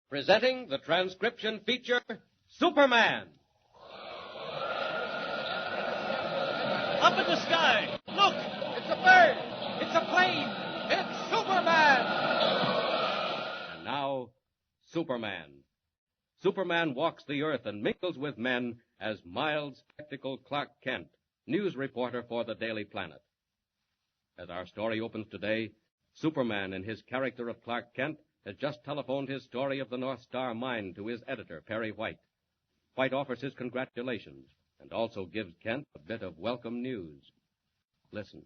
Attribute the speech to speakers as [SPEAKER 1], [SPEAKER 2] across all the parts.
[SPEAKER 1] Presenting the transcription feature, Superman.
[SPEAKER 2] Up in the sky! Look! It's a bird! It's a plane! It's Superman!
[SPEAKER 1] And now, Superman. Superman walks the earth and mingles with men as mild, spectacled Clark Kent, news reporter for the Daily Planet. As our story opens today, Superman, in his character of Clark Kent, has just telephoned his story of the North Star mine to his editor, Perry White. White offers his congratulations and also gives Kent a bit of welcome news. Listen.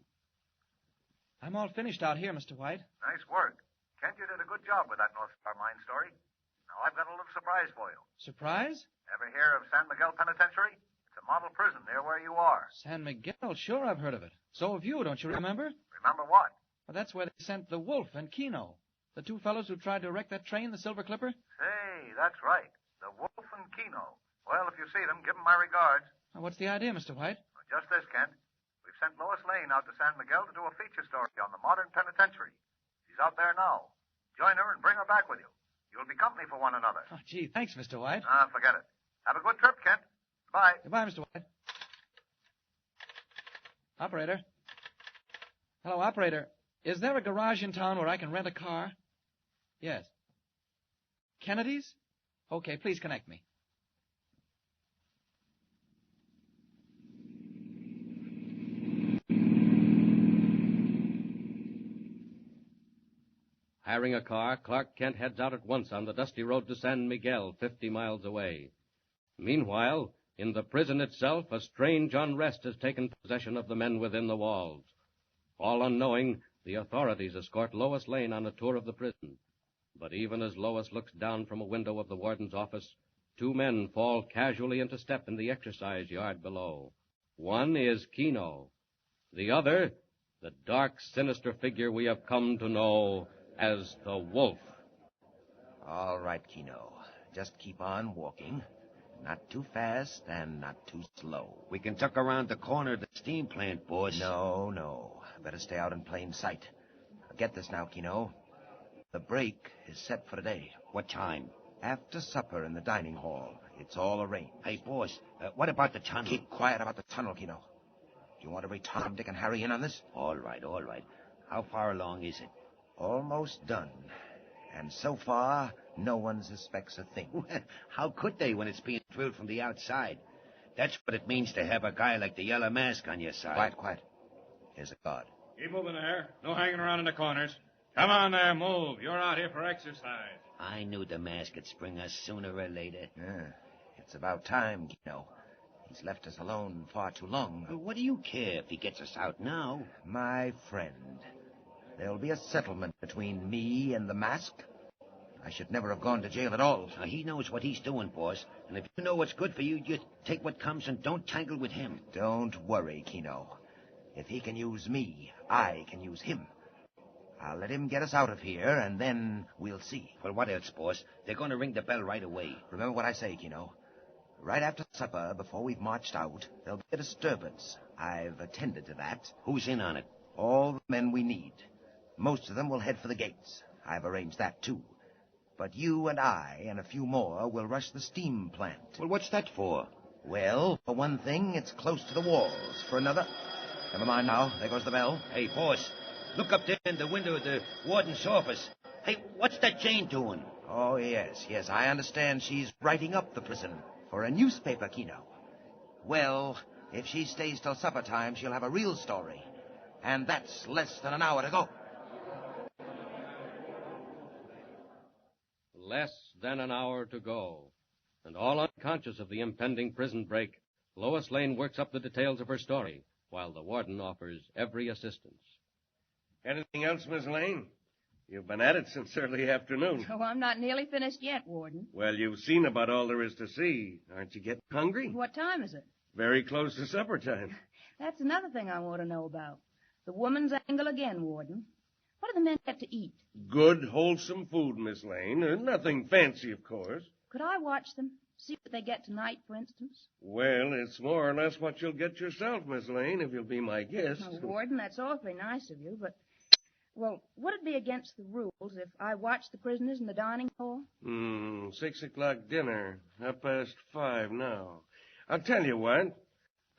[SPEAKER 3] I'm all finished out here, Mr. White.
[SPEAKER 4] Nice work. Kent, you did a good job with that North Star mine story. Now, I've got a little surprise for you.
[SPEAKER 3] Surprise?
[SPEAKER 4] Ever hear of San Miguel Penitentiary? It's a model prison near where you are.
[SPEAKER 3] San Miguel? Sure, I've heard of it. So have you, don't you remember?
[SPEAKER 4] Remember what?
[SPEAKER 3] Well, that's where they sent the Wolf and Keno. The two fellows who tried to wreck that train, the Silver Clipper?
[SPEAKER 4] Say, that's right. The Wolf and Keno. Well, if you see them, give them my regards.
[SPEAKER 3] Now, what's the idea, Mr. White?
[SPEAKER 4] Well, just this, Kent. We've sent Lois Lane out to San Miguel to do a feature story on the modern penitentiary. She's out there now. Join her and bring her back with you. You'll be company for one another.
[SPEAKER 3] Oh, gee, thanks, Mr. White.
[SPEAKER 4] Forget it. Have a good trip, Kent. Goodbye.
[SPEAKER 3] Goodbye, Mr. White. Operator. Hello, operator. Is there a garage in town where I can rent a car? Yes. Kennedy's? Okay, please connect me.
[SPEAKER 1] Hiring a car, Clark Kent heads out at once on the dusty road to San Miguel, 50 miles away. Meanwhile, in the prison itself, a strange unrest has taken possession of the men within the walls. All unknowing, the authorities escort Lois Lane on a tour of the prison. But even as Lois looks down from a window of the warden's office, two men fall casually into step in the exercise yard below. One is Keno. The other, the dark, sinister figure we have come to know as the Wolf.
[SPEAKER 5] All right, Keno. Just keep on walking. Not too fast and not too slow.
[SPEAKER 6] We can tuck around the corner of the steam plant, boss.
[SPEAKER 5] No. Better stay out in plain sight. Get this now, Keno. The break is set for today.
[SPEAKER 6] What time?
[SPEAKER 5] After supper in the dining hall. It's all arranged.
[SPEAKER 6] Hey, boss, what about the tunnel?
[SPEAKER 5] Keep quiet about the tunnel, Keno. Do you want every Tom, Dick, and Harry in on this?
[SPEAKER 6] All right. How far along is it?
[SPEAKER 5] Almost done. And so far, no one suspects a thing.
[SPEAKER 6] How could they when it's being drilled from the outside? That's what it means to have a guy like the Yellow Mask on your side.
[SPEAKER 5] Quiet. Here's a guard.
[SPEAKER 2] Keep moving there. No hanging around in the corners. Come on there, move. You're out here for exercise.
[SPEAKER 6] I knew the mask would spring us sooner or later.
[SPEAKER 5] Yeah, it's about time, Keno. He's left us alone far too long.
[SPEAKER 6] Well, what do you care if he gets us out now?
[SPEAKER 5] My friend, there'll be a settlement between me and the mask. I should never have gone to jail at all.
[SPEAKER 6] Now, he knows what he's doing, boss. And if you know what's good for you, just take what comes and don't tangle with him.
[SPEAKER 5] Don't worry, Keno. If he can use me, I can use him. I'll let him get us out of here, and then we'll see.
[SPEAKER 6] Well, what else, boss? They're going to ring the bell right away.
[SPEAKER 5] Remember what I say, Keno. Right after supper, before we've marched out, there'll be a disturbance. I've attended to that.
[SPEAKER 6] Who's in on it?
[SPEAKER 5] All the men we need. Most of them will head for the gates. I've arranged that, too. But you and I and a few more will rush the steam plant.
[SPEAKER 6] Well, what's that for?
[SPEAKER 5] Well, for one thing, it's close to the walls. For another... Never mind now. There goes the bell.
[SPEAKER 6] Hey, boss, look up there in the window of the warden's office. Hey, what's that Jane doing?
[SPEAKER 5] Oh, yes, I understand she's writing up the prison for a newspaper, Keno. Well, if she stays till supper time, she'll have a real story. And that's less than an hour to go.
[SPEAKER 1] Less than an hour to go. And all unconscious of the impending prison break, Lois Lane works up the details of her story, while the warden offers every assistance.
[SPEAKER 7] Anything else, Miss Lane? You've been at it since early afternoon.
[SPEAKER 8] Oh, I'm not nearly finished yet, Warden.
[SPEAKER 7] Well, you've seen about all there is to see. Aren't you getting hungry?
[SPEAKER 8] What time is it?
[SPEAKER 7] Very close to supper time.
[SPEAKER 8] That's another thing I want to know about. The woman's angle again, Warden. What do the men get to eat?
[SPEAKER 7] Good, wholesome food, Miss Lane. Nothing fancy, of course.
[SPEAKER 8] Could I watch them? See what they get tonight, for instance?
[SPEAKER 7] Well, it's more or less what you'll get yourself, Miss Lane, if you'll be my guest.
[SPEAKER 8] Oh, Warden, that's awfully nice of you, but... Well, would it be against the rules if I watched the prisoners in the dining hall?
[SPEAKER 7] 6 o'clock dinner. 5:30 now. I'll tell you what.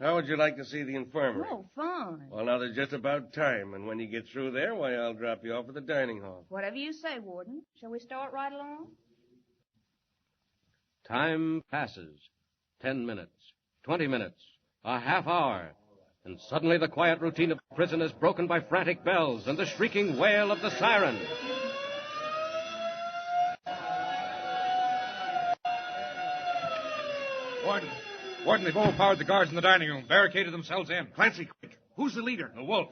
[SPEAKER 7] How would you like to see the infirmary?
[SPEAKER 8] Oh, fine.
[SPEAKER 7] Well, now, there's just about time. And when you get through there, why, I'll drop you off at the dining hall.
[SPEAKER 8] Whatever you say, Warden. Shall we start right along?
[SPEAKER 1] Time passes. 10 minutes, 20 minutes, a half hour. And suddenly the quiet routine of the prison is broken by frantic bells and the shrieking wail of the siren.
[SPEAKER 9] Warden, they've overpowered the guards in the dining room, barricaded themselves in.
[SPEAKER 7] Clancy, quick. Who's the leader?
[SPEAKER 9] The Wolf.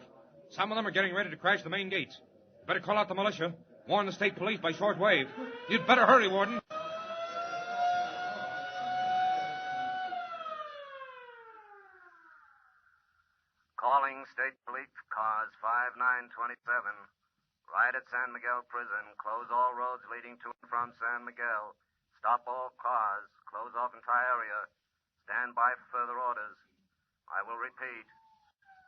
[SPEAKER 9] Some of them are getting ready to crash the main gates. You better call out the militia. Warn the state police by short wave. You'd better hurry, Warden.
[SPEAKER 4] Calling state police cars 5927. Right at San Miguel Prison. Close all roads leading to and from San Miguel. Stop all cars. Close off entire area. Stand by for further orders. I will repeat.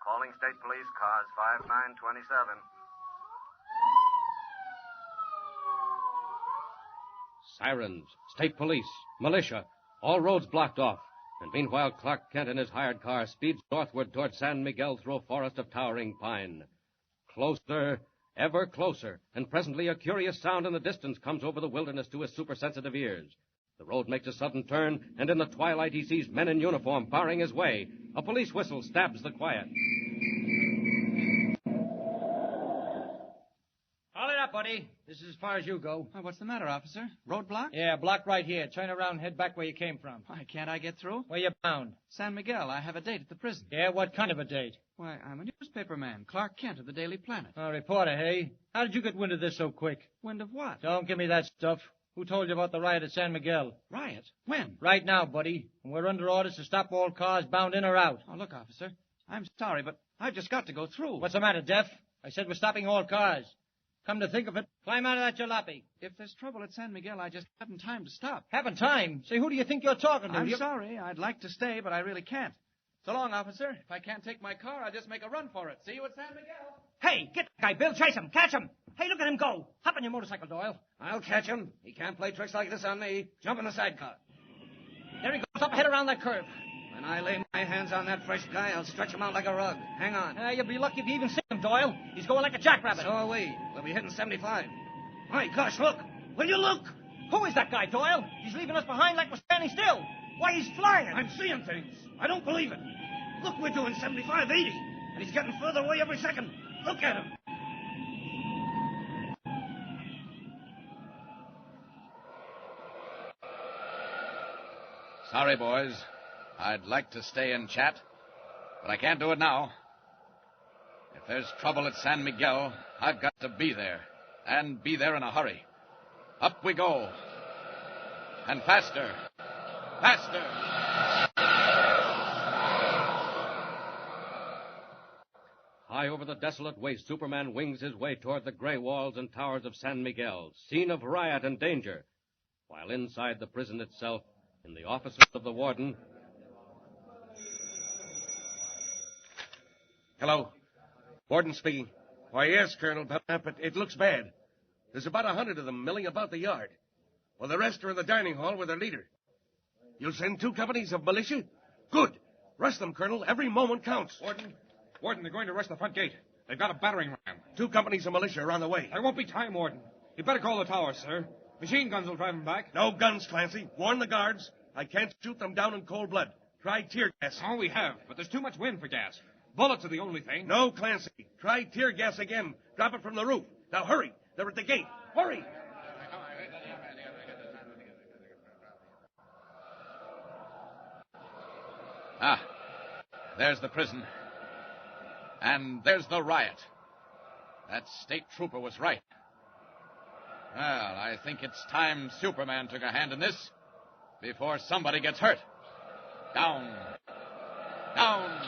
[SPEAKER 4] Calling state police cars 5927.
[SPEAKER 1] Sirens, state police, militia, all roads blocked off. And meanwhile, Clark Kent in his hired car speeds northward toward San Miguel through a forest of towering pine. Closer, ever closer, and presently a curious sound in the distance comes over the wilderness to his supersensitive ears. The road makes a sudden turn, and in the twilight he sees men in uniform barring his way. A police whistle stabs the quiet.
[SPEAKER 2] Haul it up, buddy. This is as far as you go.
[SPEAKER 3] Oh, what's the matter, officer? Road blocked?
[SPEAKER 2] Yeah, block right here. Turn around and head back where you came from.
[SPEAKER 3] Why, can't I get through?
[SPEAKER 2] Where you bound?
[SPEAKER 3] San Miguel. I have a date at the prison.
[SPEAKER 2] Yeah, what kind of a date?
[SPEAKER 3] Why, I'm a newspaper man, Clark Kent of the Daily Planet.
[SPEAKER 2] A reporter, hey? How did you get wind of this so quick?
[SPEAKER 3] Wind of what?
[SPEAKER 2] Don't give me that stuff. Who told you about the riot at San Miguel?
[SPEAKER 3] Riot? When?
[SPEAKER 2] Right now, buddy. And we're under orders to stop all cars bound in or out.
[SPEAKER 3] Oh, look, officer. I'm sorry, but I've just got to go through.
[SPEAKER 2] What's the matter, Deaf? I said we're stopping all cars. Come to think of it, climb out of that jalopy.
[SPEAKER 3] If there's trouble at San Miguel, I just haven't time to stop.
[SPEAKER 2] Haven't time? Say, who do you think you're talking to?
[SPEAKER 3] I'm sorry. I'd like to stay, but I really can't. So long, officer. If I can't take my car, I'll just make a run for it. See you at San Miguel.
[SPEAKER 2] Hey, get that guy, Bill. Chase him. Catch him. Hey, look at him go. Hop on your motorcycle, Doyle.
[SPEAKER 5] I'll catch him. He can't play tricks like this on me. Jump in the sidecar.
[SPEAKER 2] There he goes, up ahead around that curve.
[SPEAKER 5] When I lay my hands on that fresh guy, I'll stretch him out like a rug. Hang on.
[SPEAKER 2] You'll be lucky if you even see him, Doyle. He's going like a jackrabbit.
[SPEAKER 5] So are we. We'll be hitting 75. My gosh, look. Will you look?
[SPEAKER 2] Who is that guy, Doyle? He's leaving us behind like we're standing still. Why, he's flying.
[SPEAKER 5] I'm seeing things. I don't believe it. Look, we're doing 75, 80. And he's getting further away every second. Look at him.
[SPEAKER 10] Sorry, boys. I'd like to stay and chat, but I can't do it now. If there's trouble at San Miguel, I've got to be there, and be there in a hurry. Up we go. And faster. Faster.
[SPEAKER 1] High over the desolate waste, Superman wings his way toward the gray walls and towers of San Miguel, scene of riot and danger. While inside the prison itself, in the offices of the warden...
[SPEAKER 7] Hello. Warden speaking. Why, yes, Colonel, but it looks bad. There's about 100 of them milling about the yard. Well, the rest are in the dining hall with their leader. You'll send 2 companies of militia? Good. Rush them, Colonel. Every moment counts.
[SPEAKER 9] Warden, they're going to rush the front gate. They've got a battering ram.
[SPEAKER 7] 2 companies of militia are on the way.
[SPEAKER 9] There won't be time, Warden. You better call the towers, sir. Machine guns will drive them back.
[SPEAKER 7] No guns, Clancy. Warn the guards. I can't shoot them down in cold blood. Try tear gas.
[SPEAKER 9] Oh, we have, but there's too much wind for gas. Bullets are the only thing.
[SPEAKER 7] No, Clancy. Try tear gas again. Drop it from the roof. Now, hurry. They're at the gate. Hurry.
[SPEAKER 10] Ah, there's the prison. And there's the riot. That state trooper was right. Well, I think it's time Superman took a hand in this before somebody gets hurt. Down. Down.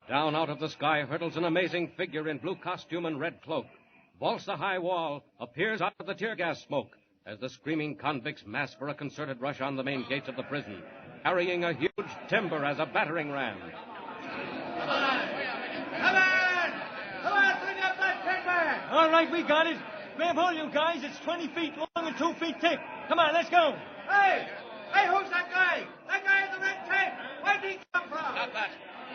[SPEAKER 1] Down out of the sky hurtles an amazing figure in blue costume and red cloak. Vaults the high wall, appears out of the tear gas smoke as the screaming convicts mass for a concerted rush on the main gates of the prison, carrying a huge timber as a battering ram.
[SPEAKER 2] All right, we got it. Grab hold, you guys. It's 20 feet long and 2 feet thick. Come on, let's go.
[SPEAKER 5] Hey! Hey, who's that guy? That guy in the red tent. Where did he come from?
[SPEAKER 10] Stop that.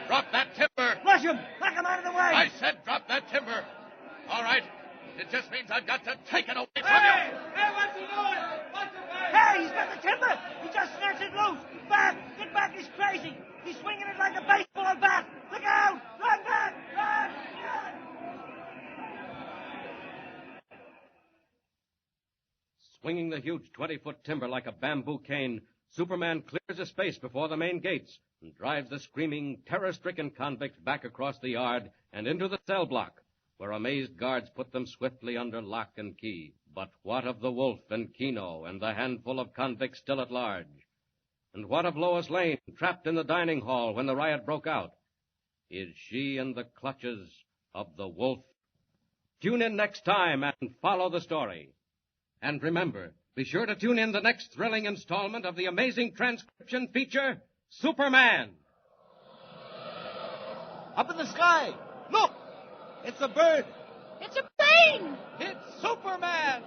[SPEAKER 10] Drop that timber.
[SPEAKER 2] Rush him. Knock him out of the way.
[SPEAKER 10] I said drop that timber. All right. It just means I've got to take it away from you.
[SPEAKER 5] Hey, what's he doing? What's the matter?
[SPEAKER 2] Hey, he's got the timber. He just snatched it loose. Back. Get back. He's crazy. He's swinging it like a baseball bat. Look out. Run back. Run. Run.
[SPEAKER 1] Swinging the huge 20-foot timber like a bamboo cane, Superman clears a space before the main gates and drives the screaming, terror-stricken convicts back across the yard and into the cell block, where amazed guards put them swiftly under lock and key. But what of the Wolf and Kino and the handful of convicts still at large? And what of Lois Lane, trapped in the dining hall when the riot broke out? Is she in the clutches of the Wolf? Tune in next time and follow the story. And remember, be sure to tune in the next thrilling installment of the amazing transcription feature, Superman.
[SPEAKER 2] Up in the sky. Look. It's a bird.
[SPEAKER 8] It's a plane!
[SPEAKER 2] It's Superman.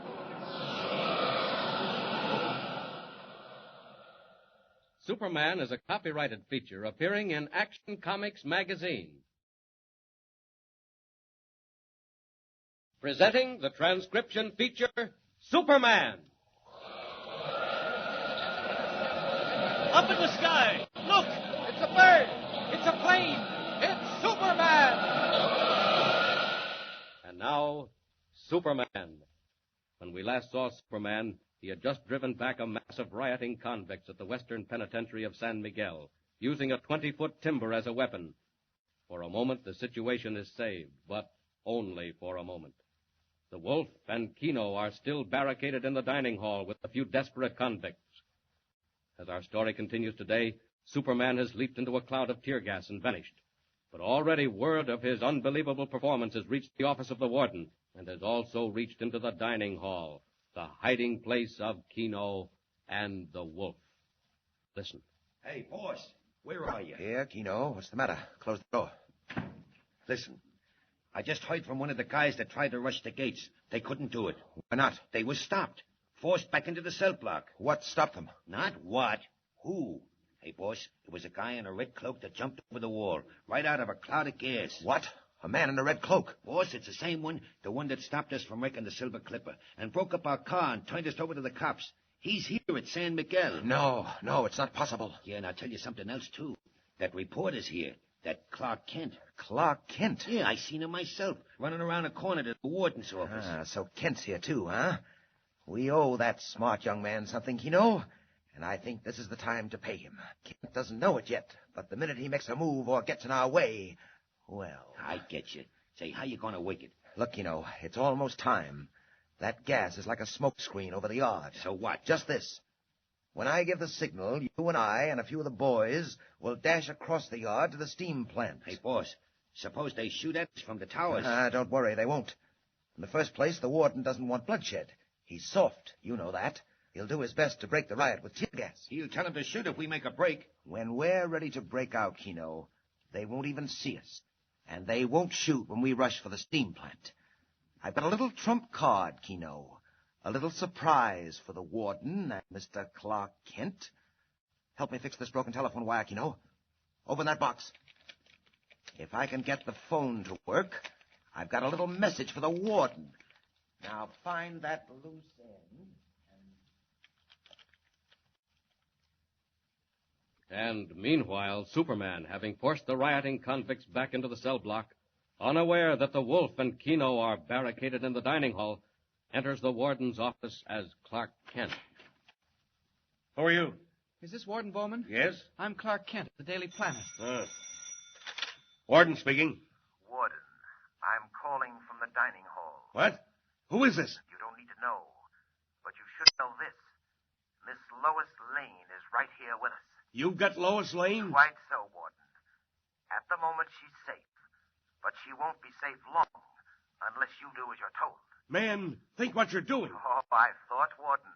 [SPEAKER 1] Superman is a copyrighted feature appearing in Action Comics magazine. Presenting the transcription feature, Superman.
[SPEAKER 2] Up in the sky. Look. It's a bird. It's a plane. It's Superman.
[SPEAKER 1] And now, Superman. When we last saw Superman, he had just driven back a mass of rioting convicts at the Western Penitentiary of San Miguel, using a 20-foot timber as a weapon. For a moment, the situation is saved, but only for a moment. The Wolf and Kino are still barricaded in the dining hall with a few desperate convicts. As our story continues today, Superman has leaped into a cloud of tear gas and vanished. But already word of his unbelievable performance has reached the office of the warden and has also reached into the dining hall, the hiding place of Kino and the Wolf. Listen.
[SPEAKER 6] Hey, boss, where are you?
[SPEAKER 5] Here, Kino. What's the matter? Close the door.
[SPEAKER 6] Listen, I just heard from one of the guys that tried to rush the gates. They couldn't do it.
[SPEAKER 5] Why not?
[SPEAKER 6] They were stopped, forced back into the cell block.
[SPEAKER 5] What stopped them?
[SPEAKER 6] Not what. Who? Hey, boss, it was a guy in a red cloak that jumped over the wall, right out of a cloud of gas.
[SPEAKER 5] What? A man in a red cloak?
[SPEAKER 6] Boss, it's the same one, the one that stopped us from wrecking the Silver Clipper and broke up our car and turned us over to the cops. He's here at San Miguel.
[SPEAKER 5] No, it's not possible.
[SPEAKER 6] Yeah, and I'll tell you something else, too. That reporter's here, that Clark Kent.
[SPEAKER 5] Clark Kent?
[SPEAKER 6] Yeah, I seen him myself, running around a corner to the warden's office.
[SPEAKER 5] So Kent's here, too, huh? We owe that smart young man something, Kino. And I think this is the time to pay him. Kent doesn't know it yet, but the minute he makes a move or gets in our way, well...
[SPEAKER 6] I get you. Say, how you gonna wake it?
[SPEAKER 5] Look, it's almost time. That gas is like a smoke screen over the yard.
[SPEAKER 6] So what?
[SPEAKER 5] Just this. When I give the signal, you and I and a few of the boys will dash across the yard to the steam plant.
[SPEAKER 6] Hey, boss, suppose they shoot at us from the towers.
[SPEAKER 5] Don't worry, they won't. In the first place, the warden doesn't want bloodshed. He's soft, you know that. He'll do his best to break the riot with tear gas.
[SPEAKER 6] He'll tell him to shoot if we make a break.
[SPEAKER 5] When we're ready to break out, Kino, they won't even see us. And they won't shoot when we rush for the steam plant. I've got a little trump card, Kino. A little surprise for the warden and Mr. Clark Kent. Help me fix this broken telephone wire, Kino. Open that box. If I can get the phone to work, I've got a little message for the warden. Now find that loose end.
[SPEAKER 1] And meanwhile, Superman, having forced the rioting convicts back into the cell block, unaware that the Wolf and Kino are barricaded in the dining hall, enters the warden's office as Clark Kent.
[SPEAKER 7] Who are you?
[SPEAKER 3] Is this Warden Bowman?
[SPEAKER 7] Yes?
[SPEAKER 3] I'm Clark Kent of the Daily Planet.
[SPEAKER 7] Warden speaking.
[SPEAKER 4] Warden, I'm calling from the dining hall.
[SPEAKER 7] What? Who is this?
[SPEAKER 4] You don't need to know, but you should know this. Miss Lois Lane is right here with us.
[SPEAKER 7] You've got Lois Lane?
[SPEAKER 4] Quite so, Warden. At the moment, she's safe. But she won't be safe long, unless you do as you're told.
[SPEAKER 7] Man, think what you're doing.
[SPEAKER 4] Oh, I've thought, Warden.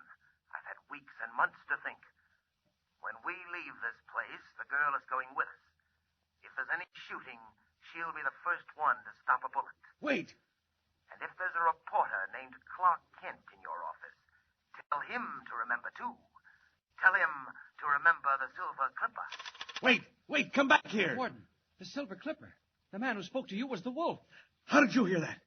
[SPEAKER 4] I've had weeks and months to think. When we leave this place, the girl is going with us. If there's any shooting, she'll be the first one to stop a bullet.
[SPEAKER 7] Wait.
[SPEAKER 4] And
[SPEAKER 5] And if there's a reporter named Clark Kent in your office, tell him to remember, too. Tell him to remember the Silver Clipper.
[SPEAKER 7] Wait, come back here.
[SPEAKER 3] Warden, the Silver Clipper. The man who spoke to you was the wolf.
[SPEAKER 7] How did you hear that?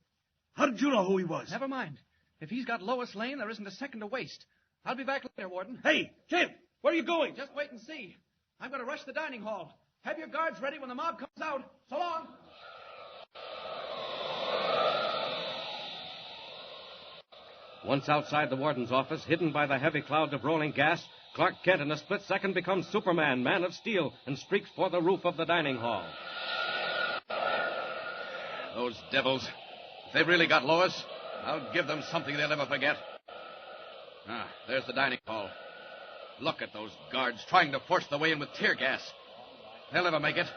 [SPEAKER 7] How did you know who he was?
[SPEAKER 3] Never mind. If he's got Lois Lane, there isn't a second to waste. I'll be back later, Warden.
[SPEAKER 7] Hey, Kent, where are you going?
[SPEAKER 3] Just wait and see. I'm going to rush the dining hall. Have your guards ready when the mob comes out. So long.
[SPEAKER 1] Once outside the warden's office, hidden by the heavy clouds of rolling gas, Clark Kent in a split second becomes Superman, Man of Steel, and streaks for the roof of the dining hall.
[SPEAKER 10] Those devils. If they've really got Lois, I'll give them something they'll never forget. Ah, there's the dining hall. Look at those guards trying to force their way in with tear gas. They'll never make it.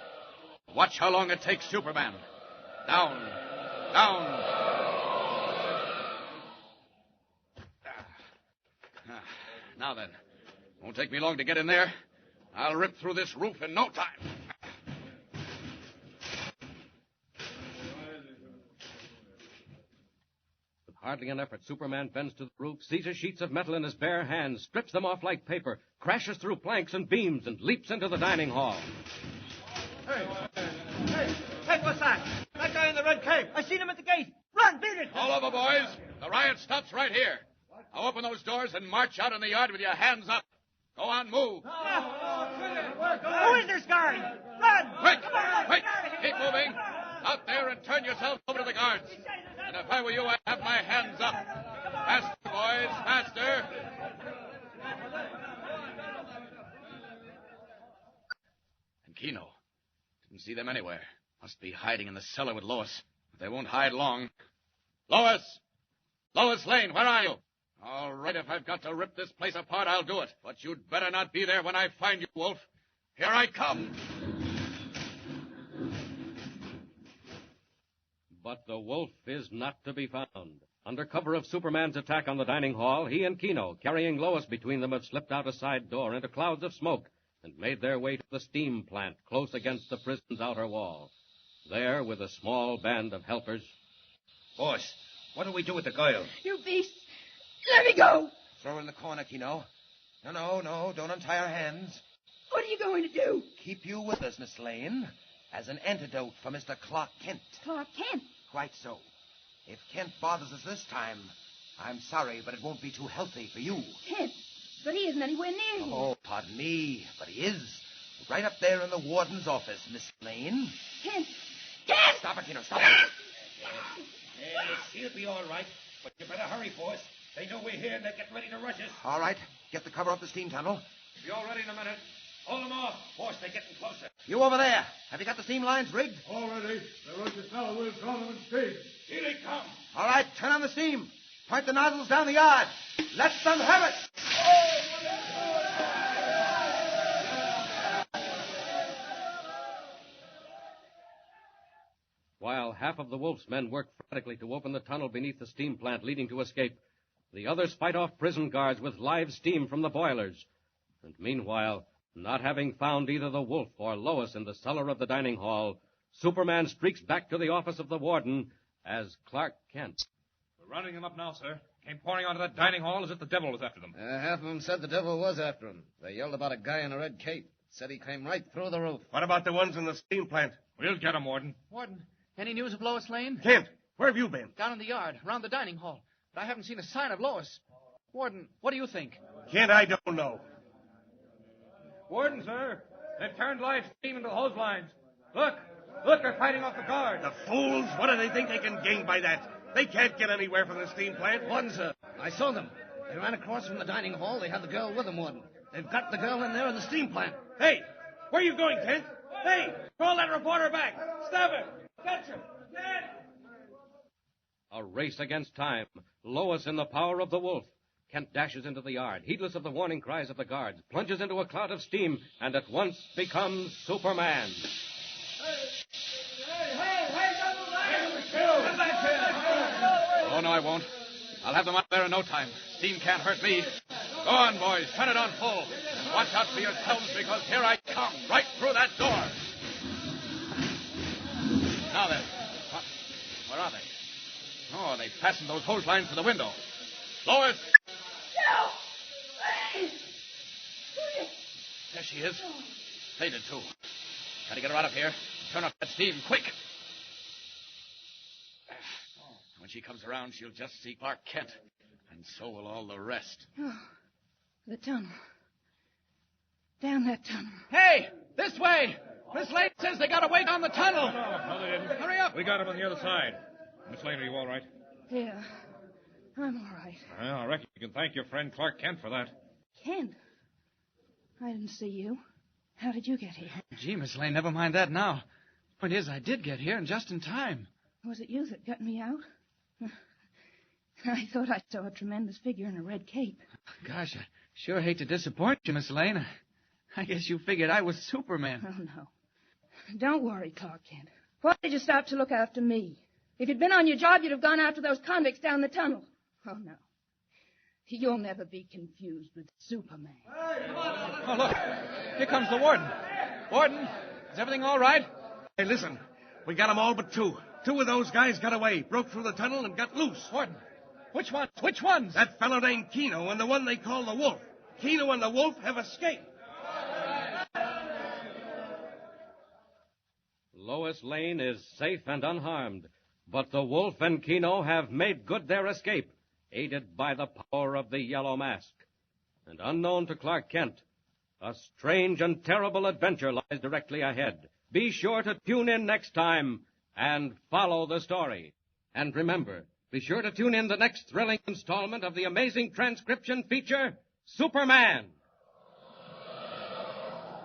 [SPEAKER 10] Watch how long it takes Superman. Down. Now then, won't take me long to get in there. I'll rip through this roof in no time.
[SPEAKER 1] With hardly an effort, Superman bends to the roof, seizes sheets of metal in his bare hands, strips them off like paper, crashes through planks and beams, and leaps into the dining hall.
[SPEAKER 2] Hey, what's that? That guy in the red cape. I seen him at the gate. Run, beat it!
[SPEAKER 10] All over, boys. The riot stops right here. Now open those doors and march out in the yard with your hands up. Go on, move.
[SPEAKER 2] Who is this guy? Run!
[SPEAKER 10] Quick!
[SPEAKER 2] Come on,
[SPEAKER 10] Quick!
[SPEAKER 2] get out of here.
[SPEAKER 10] Keep moving. Out there and turn yourself over to the guards. And if I were you, I'd have my hands up. Faster, boys, faster. And Keno. Didn't see them anywhere. Must be hiding in the cellar with Lois. But they won't hide long. Lois! Lois Lane, where are you? All right, if I've got to rip this place apart, I'll do it. But you'd better not be there when I find you, Wolf. Here I come.
[SPEAKER 1] But the wolf is not to be found. Under cover of Superman's attack on the dining hall, he and Keno, carrying Lois between them, have slipped out a side door into clouds of smoke and made their way to the steam plant close against the prison's outer wall. There, with a small band of helpers...
[SPEAKER 6] Boss, what do we do with the girl?
[SPEAKER 8] You beast! Let me go!
[SPEAKER 5] Throw her in the corner, Keno. No, don't untie her hands.
[SPEAKER 8] What are you going to do?
[SPEAKER 5] Keep you with us, Miss Lane, as an antidote for Mr. Clark Kent.
[SPEAKER 8] Clark Kent.
[SPEAKER 5] Quite so. If Kent bothers us this time, I'm sorry, but it won't be too healthy for you.
[SPEAKER 8] Kent? But he isn't anywhere near here.
[SPEAKER 5] Oh, pardon me, but he is. Right up there in the warden's office, Miss Lane.
[SPEAKER 8] Kent! Kent!
[SPEAKER 5] Stop it, Keno, stop it.
[SPEAKER 6] Yes, she'll be all right, but you better hurry, boss. They know we're here and they're getting ready to rush us.
[SPEAKER 5] All right, get the cover up the steam tunnel.
[SPEAKER 6] Be all ready in a minute. Hold them off. Boss, they're getting closer.
[SPEAKER 5] You over there. Have you got the steam lines rigged?
[SPEAKER 11] All ready. They're rushes now. We'll draw them in speed.
[SPEAKER 6] Here they come.
[SPEAKER 5] All right, turn on the steam. Point the nozzles down the yard. Let them have it.
[SPEAKER 1] While half of the wolf's men work frantically to open the tunnel beneath the steam plant leading to escape, the others fight off prison guards with live steam from the boilers. And meanwhile, not having found either the wolf or Lois in the cellar of the dining hall, Superman streaks back to the office of the warden as Clark Kent.
[SPEAKER 9] We're rounding them up now, sir. Came pouring onto that dining hall as if the devil was after them.
[SPEAKER 12] Half of them said the devil was after them. They yelled about a guy in a red cape. Said he came right through the roof.
[SPEAKER 7] What about the ones in the steam plant?
[SPEAKER 9] We'll get 'em, Warden.
[SPEAKER 3] Warden, any news of Lois Lane?
[SPEAKER 7] Kent, where have you been?
[SPEAKER 3] Down in the yard, around the dining hall. But I haven't seen a sign of Lois. Warden, what do you think?
[SPEAKER 7] Kent, I don't know.
[SPEAKER 9] Warden, sir. They've turned live steam into the hose lines. Look, they're fighting off the guards.
[SPEAKER 7] The fools! What do they think they can gain by that? They can't get anywhere from the steam plant.
[SPEAKER 12] Warden, sir, I saw them. They ran across from the dining hall. They had the girl with them, Warden. They've got the girl in there in the steam plant.
[SPEAKER 7] Hey, where are you going, Kent? Hey, call that reporter back. Stop him. Catch him. Kent!
[SPEAKER 1] A race against time. Lois in the power of the wolf. Kent dashes into the yard, heedless of the warning cries of the guards, plunges into a cloud of steam, and at once becomes Superman.
[SPEAKER 10] Oh, no, I won't. I'll have them out there in no time. Steam can't hurt me. Go on, boys. Turn it on full. Watch out for yourselves, because here I come, right through that door. Now then. Where are they? Oh, they fastened those hose lines to the window. Lois!
[SPEAKER 8] Joe!
[SPEAKER 10] There she is. Faded, too. Gotta get her out of here. Turn off that steam, quick. When she comes around, she'll just see Clark Kent. And so will all the rest.
[SPEAKER 8] Oh, the tunnel. Down that tunnel.
[SPEAKER 3] Hey, this way! Miss Lane says they got away down the tunnel.
[SPEAKER 9] No, they didn't.
[SPEAKER 3] Hurry up.
[SPEAKER 9] We got him on the other side. Miss Lane, are you all right?
[SPEAKER 8] Yeah, I'm all right.
[SPEAKER 9] Well, I reckon you can thank your friend Clark Kent for that.
[SPEAKER 8] Kent? I didn't see you. How did you get here?
[SPEAKER 3] Gee, Miss Lane, never mind that now. Point is, I did get here and just in time.
[SPEAKER 8] Was it you that got me out? I thought I saw a tremendous figure in a red cape.
[SPEAKER 3] Gosh, I sure hate to disappoint you, Miss Lane. I guess you figured I was Superman.
[SPEAKER 8] Oh, no. Don't worry, Clark Kent. Why did you stop to look after me? If you'd been on your job, you'd have gone after those convicts down the tunnel. Oh, no. You'll never be confused with Superman.
[SPEAKER 3] Oh, look. Here comes the warden. Warden, is everything all right?
[SPEAKER 7] Hey, listen. We got them all but two. Two of those guys got away, broke through the tunnel, and got loose.
[SPEAKER 3] Warden, which ones? Which ones?
[SPEAKER 7] That fellow named Keno and the one they call the Wolf. Keno and the Wolf have escaped.
[SPEAKER 1] Lois Lane is safe and unharmed, but the Wolf and Keno have made good their escape, aided by the power of the Yellow Mask. And unknown to Clark Kent, a strange and terrible adventure lies directly ahead. Be sure to tune in next time and follow the story. And remember, be sure to tune in the next thrilling installment of the amazing transcription feature, Superman.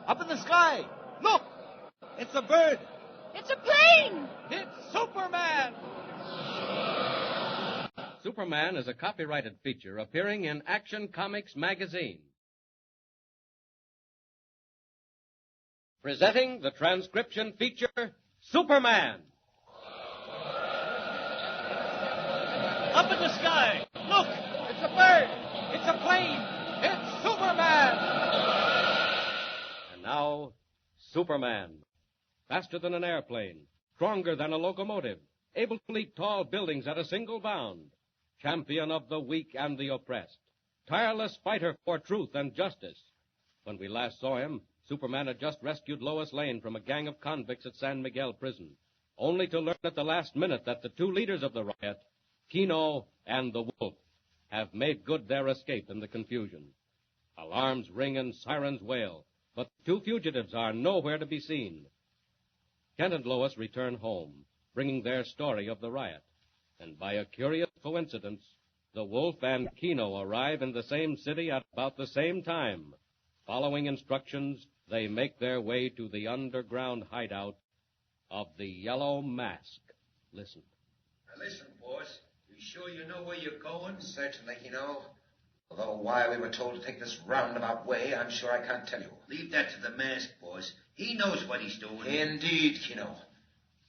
[SPEAKER 12] Up in the sky. Look! It's a bird.
[SPEAKER 8] It's a plane!
[SPEAKER 3] It's Superman!
[SPEAKER 1] Superman is a copyrighted feature appearing in Action Comics magazine. Presenting the transcription feature, Superman.
[SPEAKER 12] Up in the sky. Look!
[SPEAKER 3] It's a bird! It's a plane! It's Superman!
[SPEAKER 1] And now, Superman. Faster than an airplane, stronger than a locomotive, able to leap tall buildings at a single bound, champion of the weak and the oppressed, tireless fighter for truth and justice. When we last saw him, Superman had just rescued Lois Lane from a gang of convicts at San Miguel prison, only to learn at the last minute that the two leaders of the riot, Keno and the Wolf, have made good their escape in the confusion. Alarms ring and sirens wail, but the two fugitives are nowhere to be seen. Kent and Lois return home, bringing their story of the riot. And by a curious coincidence, the Wolf and Keno arrive in the same city at about the same time. Following instructions, they make their way to the underground hideout of the Yellow Mask. Listen.
[SPEAKER 5] Now listen, boss. You sure you know where you're going? Certainly, Keno. Although why we were told to take this roundabout way, I'm sure I can't tell you.
[SPEAKER 6] Leave that to the mask, boss. He knows what he's doing.
[SPEAKER 5] Indeed, Keno.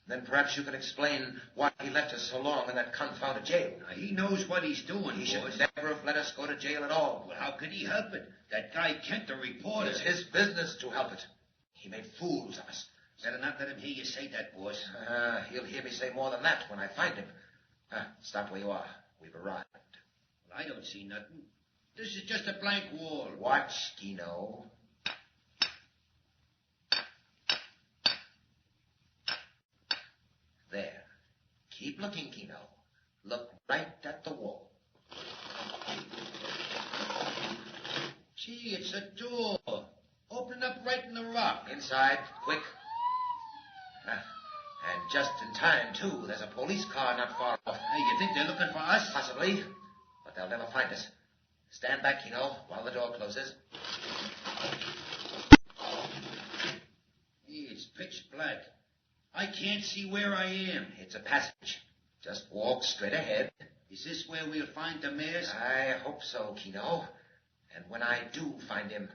[SPEAKER 5] Then perhaps you can explain why he left us so long in that confounded jail.
[SPEAKER 6] Now, he knows what he's doing,
[SPEAKER 5] He
[SPEAKER 6] boss.
[SPEAKER 5] should never have let us go to jail at all.
[SPEAKER 6] Well, how could he help it? That guy Kent, the reporter.
[SPEAKER 5] It's his business to help it. He made fools of us.
[SPEAKER 6] Better not let him hear you say that, boss.
[SPEAKER 5] He'll hear me say more than that when I find him. Stop where you are. We've arrived.
[SPEAKER 6] Well, I don't see nothing. This is just a blank wall.
[SPEAKER 5] Watch, Keno. There. Keep looking, Keno. Look right at the wall.
[SPEAKER 6] Gee, it's a door. Open up right in the rock.
[SPEAKER 5] Inside, quick. And just in time, too. There's a police car not far off.
[SPEAKER 6] Hey, you think they're looking for us?
[SPEAKER 5] Possibly, but they'll never find us. Stand back, Keno, while the door closes.
[SPEAKER 6] Hey, it's pitch black. I can't see where I am.
[SPEAKER 5] It's a passage. Just walk straight ahead.
[SPEAKER 6] Is this where we'll find the mask?
[SPEAKER 5] I hope so, Keno. And when I do find him,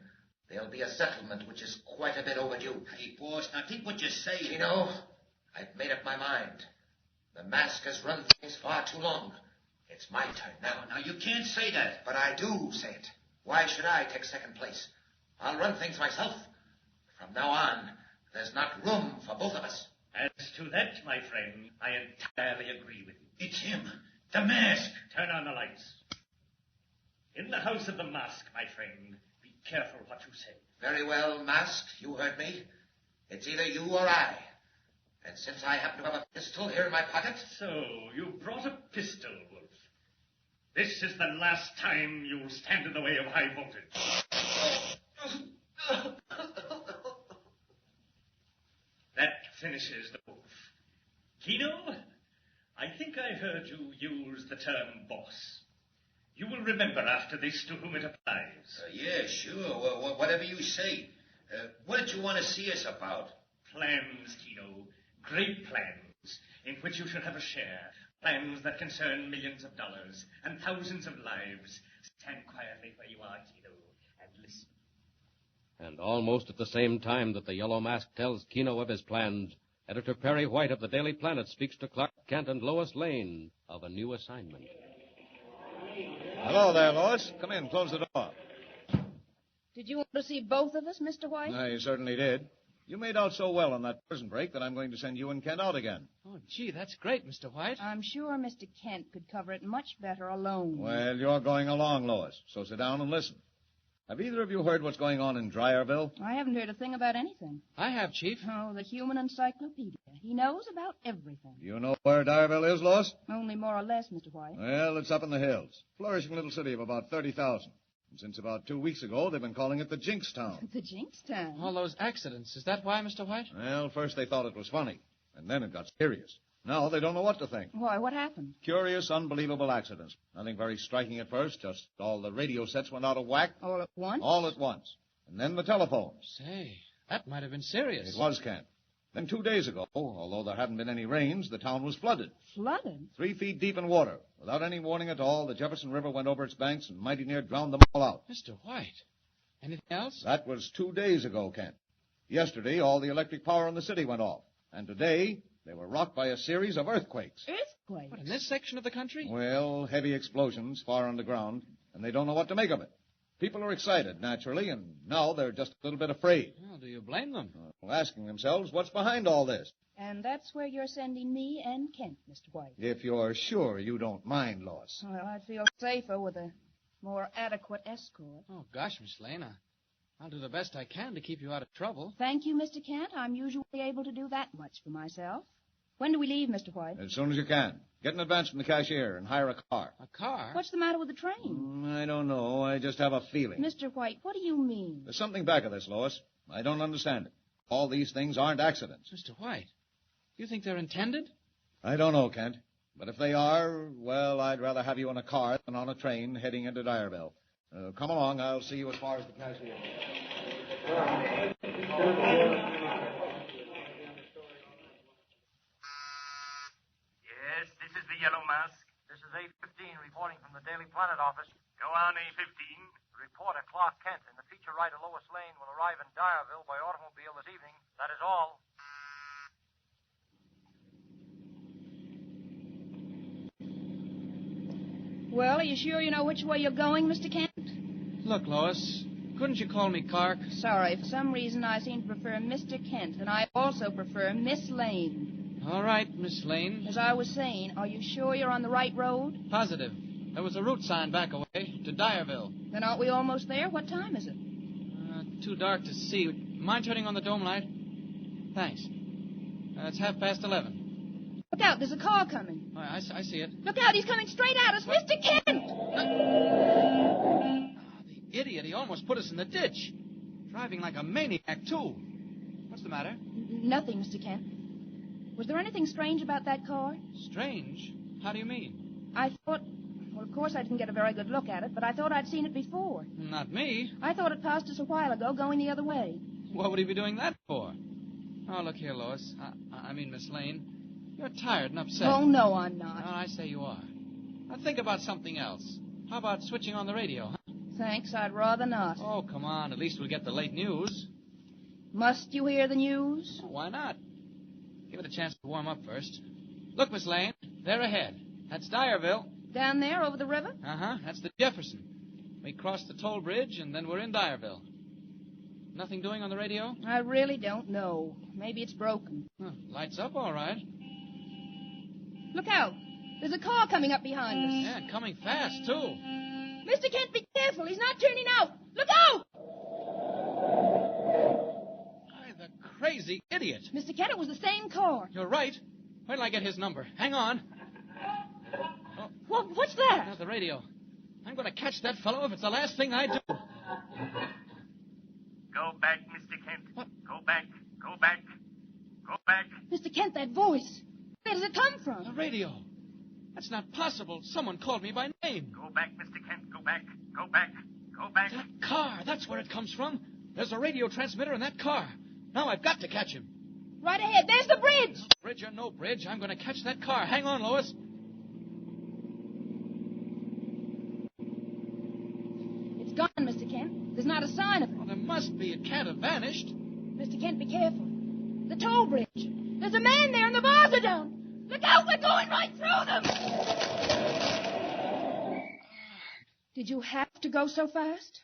[SPEAKER 5] there'll be a settlement which is quite a bit overdue.
[SPEAKER 6] Hey, boss, now think what you're saying.
[SPEAKER 5] Keno, I've made up my mind. The mask has run things far too long. It's my turn now.
[SPEAKER 6] Now, you can't say that.
[SPEAKER 5] But I do say it. Why should I take second place? I'll run things myself. From now on, there's not room for both of us.
[SPEAKER 12] As to that, my friend, I entirely agree with you.
[SPEAKER 6] It's him.
[SPEAKER 13] The mask! Turn on the lights. In the house of the mask, my friend, be careful what you say.
[SPEAKER 5] Very well, Mask. You heard me. It's either you or I. And since I happen to have a pistol here in my pocket...
[SPEAKER 13] So, you brought a pistol, Wolf. This is the last time you'll stand in the way of high voltage. That finishes the Wolf. Kino, I think I heard you use the term boss. You will remember after this to whom it applies.
[SPEAKER 6] Yeah, sure. Whatever you say. What did you want to see us about?
[SPEAKER 13] Plans, Kino. Great plans, in which you should have a share. Plans that concern millions of dollars and thousands of lives. Stand quietly where you are, Kino, and listen.
[SPEAKER 1] And almost at the same time that the Yellow Mask tells Kino of his plans, Editor Perry White of the Daily Planet speaks to Clark Kent and Lois Lane of a new assignment.
[SPEAKER 14] Hello there, Lois. Come in. Close the door.
[SPEAKER 8] Did you want to see both of us, Mr. White?
[SPEAKER 14] I certainly did. You made out so well on that prison break that I'm going to send you and Kent out again.
[SPEAKER 3] Oh, gee, that's great, Mr. White.
[SPEAKER 8] I'm sure Mr. Kent could cover it much better alone.
[SPEAKER 14] Well, you're going along, Lois, so sit down and listen. Have either of you heard what's going on in Dyerville?
[SPEAKER 8] I haven't heard a thing about anything.
[SPEAKER 3] I have, Chief.
[SPEAKER 8] Oh, the human encyclopedia. He knows about everything.
[SPEAKER 14] Do you know where Dyerville is, Lois?
[SPEAKER 8] Only more or less, Mr. White.
[SPEAKER 14] Well, it's up in the hills. Flourishing little city of about 30,000. And since about 2 weeks ago, they've been calling it the Jinx Town.
[SPEAKER 8] The Jinx Town?
[SPEAKER 3] All those accidents. Is that why, Mr. White?
[SPEAKER 14] Well, first they thought it was funny, and then it got serious. Now they don't know what to think.
[SPEAKER 8] Why, what happened?
[SPEAKER 14] Curious, unbelievable accidents. Nothing very striking at first, just all the radio sets went out of whack.
[SPEAKER 8] All at once?
[SPEAKER 14] All at once. And then the telephones.
[SPEAKER 3] Say, that might have been serious.
[SPEAKER 14] It was, Kent. Then 2 days ago, although there hadn't been any rains, the town was flooded.
[SPEAKER 8] Flooded?
[SPEAKER 14] 3 feet deep in water. Without any warning at all, the Jefferson River went over its banks and mighty near drowned them all out.
[SPEAKER 3] Mr. White, anything else?
[SPEAKER 14] That was 2 days ago, Kent. Yesterday, all the electric power in the city went off. And today, they were rocked by a series of earthquakes.
[SPEAKER 8] Earthquakes?
[SPEAKER 3] What, in this section of the country?
[SPEAKER 14] Well, heavy explosions far underground, and they don't know what to make of it. People are excited, naturally, and now they're just a little bit afraid.
[SPEAKER 3] Well, do you blame them?
[SPEAKER 14] Asking themselves, what's behind all this?
[SPEAKER 8] And that's where you're sending me and Kent, Mr. White.
[SPEAKER 14] If you're sure you don't mind, Lois.
[SPEAKER 8] Well, I'd feel safer with a more adequate escort.
[SPEAKER 3] Oh, gosh, Miss Lane, I'll do the best I can to keep you out of trouble.
[SPEAKER 8] Thank you, Mr. Kent. I'm usually able to do that much for myself. When do we leave, Mr. White?
[SPEAKER 14] As soon as you can. Get an advance from the cashier and hire a car.
[SPEAKER 3] A car?
[SPEAKER 8] What's the matter with the train?
[SPEAKER 14] I don't know. I just have a feeling.
[SPEAKER 8] Mr. White, what do you mean?
[SPEAKER 14] There's something back of this, Lois. I don't understand it. All these things aren't accidents.
[SPEAKER 3] Mr. White, you think they're intended?
[SPEAKER 14] I don't know, Kent. But if they are, well, I'd rather have you in a car than on a train heading into Dyerville. Come along. I'll see you as far as the cashier.
[SPEAKER 15] Yes, this is the Yellow Mask. This is A-15 reporting from the Daily Planet office. Go on, A-15. Reporter Clark Kent and the feature writer Lois Lane will arrive in Dyerville by automobile this evening. That is all.
[SPEAKER 8] Well, are you sure you know which way you're going, Mr. Kent?
[SPEAKER 3] Look, Lois, couldn't you call me Clark?
[SPEAKER 8] Sorry, for some reason I seem to prefer Mr. Kent, and I also prefer Miss Lane.
[SPEAKER 3] All right, Miss Lane.
[SPEAKER 8] As I was saying, are you sure you're on the right road?
[SPEAKER 3] Positive. There was a route sign back away to Dyerville.
[SPEAKER 8] Then aren't we almost there? What time is it?
[SPEAKER 3] Too dark to see. Mind turning on the dome light? Thanks. It's 11:30.
[SPEAKER 8] Look out, there's a car coming.
[SPEAKER 3] I see it.
[SPEAKER 8] Look out, he's coming straight at us.
[SPEAKER 3] What?
[SPEAKER 8] Mr. Kent!
[SPEAKER 3] The idiot, he almost put us in the ditch. Driving like a maniac, too. What's the matter?
[SPEAKER 8] Nothing, Mr. Kent. Was there anything strange about that car?
[SPEAKER 3] Strange? How do you mean?
[SPEAKER 8] I thought... Well, of course I didn't get a very good look at it, but I thought I'd seen it before.
[SPEAKER 3] Not me.
[SPEAKER 8] I thought it passed us a while ago, going the other way.
[SPEAKER 3] What would he be doing that for? Oh, look here, Lois. I mean, Miss Lane. You're tired and upset.
[SPEAKER 8] Oh, no, I'm not.
[SPEAKER 3] No, I say you are. Now think about something else. How about switching on the radio, huh?
[SPEAKER 8] Thanks, I'd rather not.
[SPEAKER 3] Oh, come on. At least we'll get the late news.
[SPEAKER 8] Must you hear the news?
[SPEAKER 3] Why not? Give it a chance to warm up first. Look, Miss Lane. They're ahead. That's Dyerville.
[SPEAKER 8] Down there, over the river?
[SPEAKER 3] Uh-huh. That's the Jefferson. We cross the toll bridge, and then we're in Dyerville. Nothing doing on the radio?
[SPEAKER 8] I really don't know. Maybe it's broken.
[SPEAKER 3] Huh, lights up all right.
[SPEAKER 8] Look out. There's a car coming up behind us.
[SPEAKER 3] Yeah, and coming fast, too.
[SPEAKER 8] Mr. Kent, be careful. He's not turning out. Look out!
[SPEAKER 3] Why, the crazy idiot.
[SPEAKER 8] Mr. Kent, it was the same car.
[SPEAKER 3] You're right. Wait till I get his number. Hang on.
[SPEAKER 8] What's that?
[SPEAKER 3] There's the radio. I'm going to catch that fellow if it's the last thing I do.
[SPEAKER 15] Go back, Mr. Kent. What? Go back. Go back. Go back.
[SPEAKER 8] Mr. Kent, that voice. Where does it come from?
[SPEAKER 3] The radio. That's not possible. Someone called me by name.
[SPEAKER 15] Go back, Mr. Kent. Go back. Go back. Go back.
[SPEAKER 3] That car. That's where it comes from. There's a radio transmitter in that car. Now I've got to catch him.
[SPEAKER 8] Right ahead. There's the bridge.
[SPEAKER 3] Bridge or no bridge, I'm going to catch that car. Hang on, Lois.
[SPEAKER 8] It's gone, Mr. Kent. There's not a sign of it.
[SPEAKER 3] Well, there must be. It can't have vanished.
[SPEAKER 8] Mr. Kent, be careful. The toll bridge. There's a man there and the bars are down. Look out, we're going right through them. Did you have to go so fast?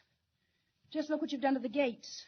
[SPEAKER 8] Just look what you've done to the gates.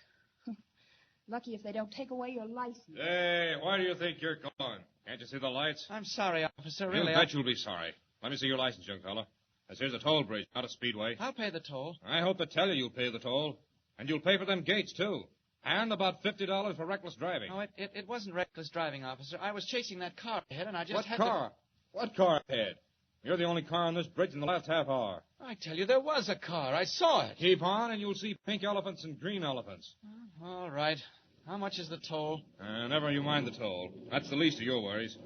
[SPEAKER 8] Lucky if they don't take away your license.
[SPEAKER 9] Hey, why do you think you're going? Can't you see the lights?
[SPEAKER 3] I'm sorry, officer.
[SPEAKER 9] You
[SPEAKER 3] Really,
[SPEAKER 9] bet you'll be sorry. Let me see your license, young fella. As here's a toll bridge, not a speedway.
[SPEAKER 3] I'll pay the toll.
[SPEAKER 9] I hope to tell you'll pay the toll. And you'll pay for them gates, too. And about $50 for reckless driving.
[SPEAKER 3] No, it wasn't reckless driving, officer. I was chasing that car ahead, and I just
[SPEAKER 9] What
[SPEAKER 3] had
[SPEAKER 9] car? What car ahead? You're the only car on this bridge in the last half hour.
[SPEAKER 3] I tell you, there was a car. I saw it.
[SPEAKER 9] Keep on, and you'll see pink elephants and green elephants.
[SPEAKER 3] All right. How much is the toll?
[SPEAKER 9] Never you mind the toll. That's the least of your worries.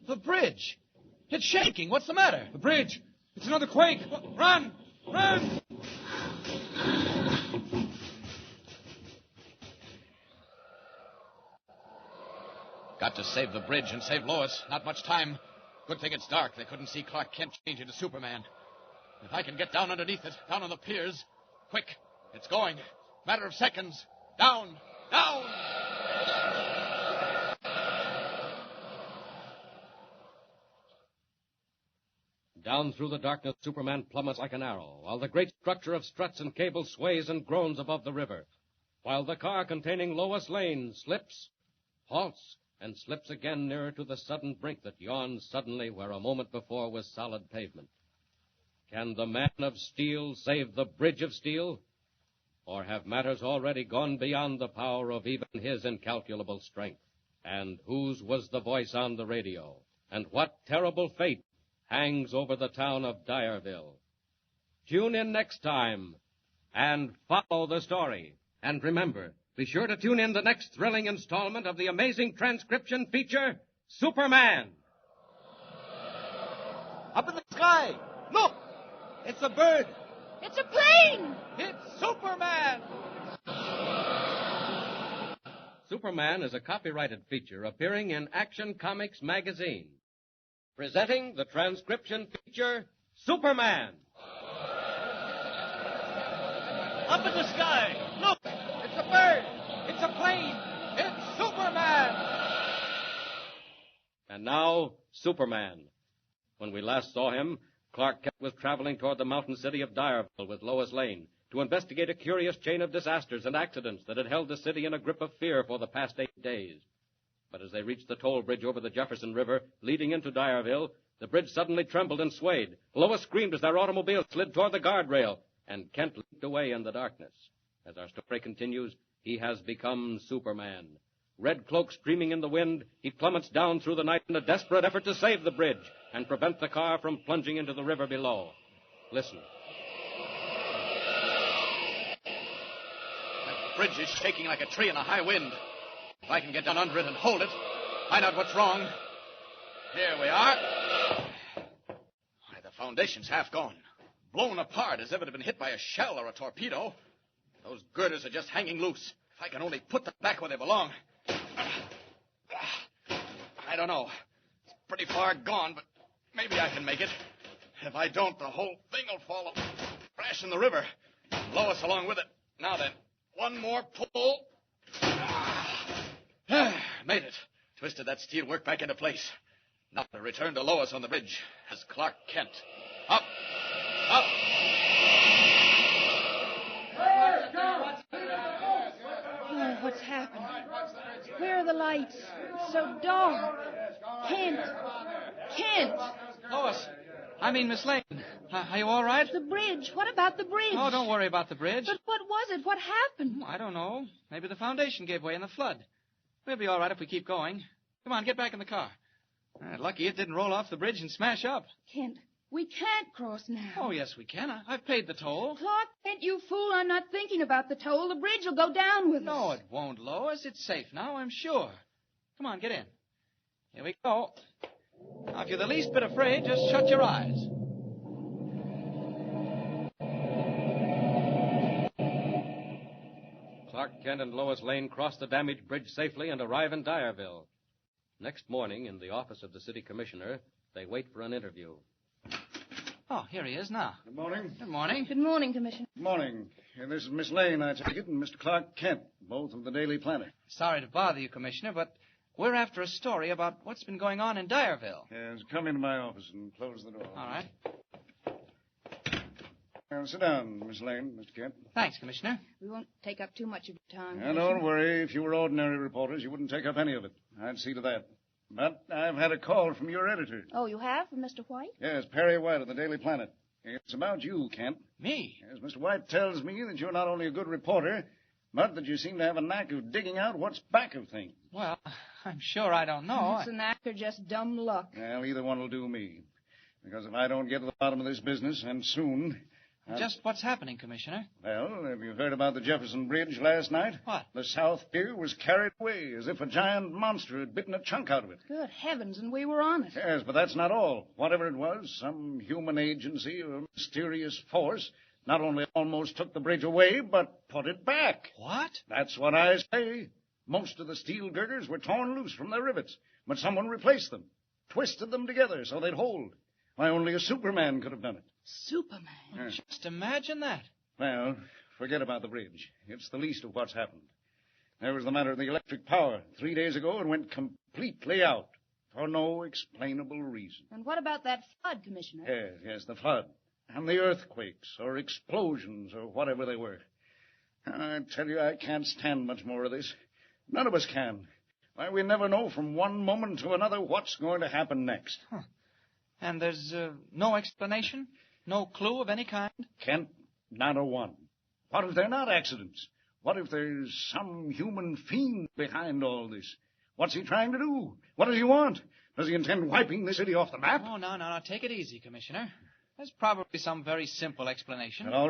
[SPEAKER 3] The bridge. It's shaking. What's the matter?
[SPEAKER 9] The bridge. It's another quake. Run! Run!
[SPEAKER 10] Got to save the bridge and save Lois. Not much time. Good thing it's dark. They couldn't see Clark Kent change into Superman. If I can get down underneath it, down on the piers. Quick. It's going. Matter of seconds. Down. Down.
[SPEAKER 1] Down through the darkness, Superman plummets like an arrow, while the great structure of struts and cables sways and groans above the river, while the car containing Lois Lane slips, halts, and slips again nearer to the sudden brink that yawns suddenly where a moment before was solid pavement. Can the man of steel save the bridge of steel? Or have matters already gone beyond the power of even his incalculable strength? And whose was the voice on the radio? And what terrible fate hangs over the town of Dyerville? Tune in next time and follow the story. And remember, be sure to tune in the next thrilling installment of the amazing transcription feature, Superman.
[SPEAKER 12] Up in the sky. Look! It's a bird.
[SPEAKER 8] It's a plane!
[SPEAKER 3] It's Superman!
[SPEAKER 1] Superman is a copyrighted feature appearing in Action Comics magazine. Presenting the transcription feature, Superman.
[SPEAKER 12] Up in the sky. Look!
[SPEAKER 3] It's a bird! It's a plane! It's Superman!
[SPEAKER 1] And now, Superman. When we last saw him, Clark Kent was traveling toward the mountain city of Dyerville with Lois Lane to investigate a curious chain of disasters and accidents that had held the city in a grip of fear for the past 8 days. But as they reached the toll bridge over the Jefferson River leading into Dyerville, the bridge suddenly trembled and swayed. Lois screamed as their automobile slid toward the guardrail, and Kent leaped away in the darkness. As our story continues, he has become Superman. Red cloak streaming in the wind, he plummets down through the night in a desperate effort to save the bridge and prevent the car from plunging into the river below. Listen.
[SPEAKER 10] That bridge is shaking like a tree in a high wind. If I can get down under it and hold it, find out what's wrong. Here we are. Why, the foundation's half gone. Blown apart as if it had been hit by a shell or a torpedo. Those girders are just hanging loose. If I can only put them back where they belong. I don't know. It's pretty far gone, but maybe I can make it. If I don't, the whole thing will fall crash in the river. Lois along with it. Now then, one more pull. Made it. Twisted that steelwork back into place. Now to return to Lois on the bridge as Clark Kent. Up! Up!
[SPEAKER 8] Oh, what's happened? Where are the lights? It's so dark. Kent. Kent.
[SPEAKER 3] Lois. I mean, Miss Lane. Are you all right?
[SPEAKER 8] The bridge. What about the bridge?
[SPEAKER 3] Oh, don't worry about the bridge.
[SPEAKER 8] But what was it? What happened?
[SPEAKER 3] I don't know. Maybe the foundation gave way in the flood. We'll be all right if we keep going. Come on, get back in the car. Lucky it didn't roll off the bridge and smash up.
[SPEAKER 8] Kent, we can't cross now.
[SPEAKER 3] Oh, yes, we can. I've paid the toll.
[SPEAKER 8] Clark Kent, you fool. I'm not thinking about the toll. The bridge will go down with us.
[SPEAKER 3] No, it won't, Lois. It's safe now, I'm sure. Come on, get in. Here we go. Now, if you're the least bit afraid, just shut your eyes.
[SPEAKER 1] Clark Kent and Lois Lane cross the damaged bridge safely and arrive in Dyerville. Next morning, in the office of the city commissioner, they wait for an interview.
[SPEAKER 3] Oh, here he is now.
[SPEAKER 11] Good morning.
[SPEAKER 3] Good morning.
[SPEAKER 8] Good morning, Commissioner.
[SPEAKER 11] Good morning. This is Miss Lane, I take it, and Mr. Clark Kent, both of the Daily Planet.
[SPEAKER 3] Sorry to bother you, Commissioner, but we're after a story about what's been going on in Dyerville.
[SPEAKER 11] Yes, come into my office and close the door.
[SPEAKER 3] All right.
[SPEAKER 11] Sit down, Miss Lane, Mr. Kent.
[SPEAKER 3] Thanks, Commissioner.
[SPEAKER 8] We won't take up too much of your time.
[SPEAKER 11] Now, don't worry. If you were ordinary reporters, you wouldn't take up any of it. I'd see to that. But I've had a call from your editor.
[SPEAKER 8] Oh, you have? From Mr. White?
[SPEAKER 11] Yes, Perry White of the Daily Planet. It's about you, Kent.
[SPEAKER 3] Me?
[SPEAKER 11] Yes, Mr. White tells me that you're not only a good reporter, but that you seem to have a knack of digging out what's back of things.
[SPEAKER 3] Well, I'm sure I don't know.
[SPEAKER 8] It's a knack or just dumb luck.
[SPEAKER 11] Well, either one will do me. Because if I don't get to the bottom of this business, and soon...
[SPEAKER 3] Just what's happening, Commissioner?
[SPEAKER 11] Well, have you heard about the Jefferson Bridge last night?
[SPEAKER 3] What?
[SPEAKER 11] The South Pier was carried away as if a giant monster had bitten a chunk out of it.
[SPEAKER 8] Good heavens, and we were on it.
[SPEAKER 11] Yes, but that's not all. Whatever it was, some human agency or mysterious force not only almost took the bridge away, but put it back.
[SPEAKER 3] What?
[SPEAKER 11] That's what I say. Most of the steel girders were torn loose from their rivets, but someone replaced them, twisted them together so they'd hold. Why, only a Superman could have done it.
[SPEAKER 8] Superman?
[SPEAKER 11] Yes.
[SPEAKER 3] Just imagine that.
[SPEAKER 11] Well, forget about the bridge. It's the least of what's happened. There was the matter of the electric power. 3 days ago, it went completely out for no explainable reason.
[SPEAKER 8] And what about that flood, Commissioner?
[SPEAKER 11] Yes, the flood. And the earthquakes or explosions or whatever they were. I tell you, I can't stand much more of this. None of us can. Why, we never know from one moment to another what's going to happen next.
[SPEAKER 3] Huh. And there's no explanation? No clue of any kind?
[SPEAKER 11] Kent, not a one. What if they're not accidents? What if there's some human fiend behind all this? What's he trying to do? What does he want? Does he intend wiping the city off the map?
[SPEAKER 3] Oh, no. Take it easy, Commissioner. There's probably some very simple explanation.
[SPEAKER 11] All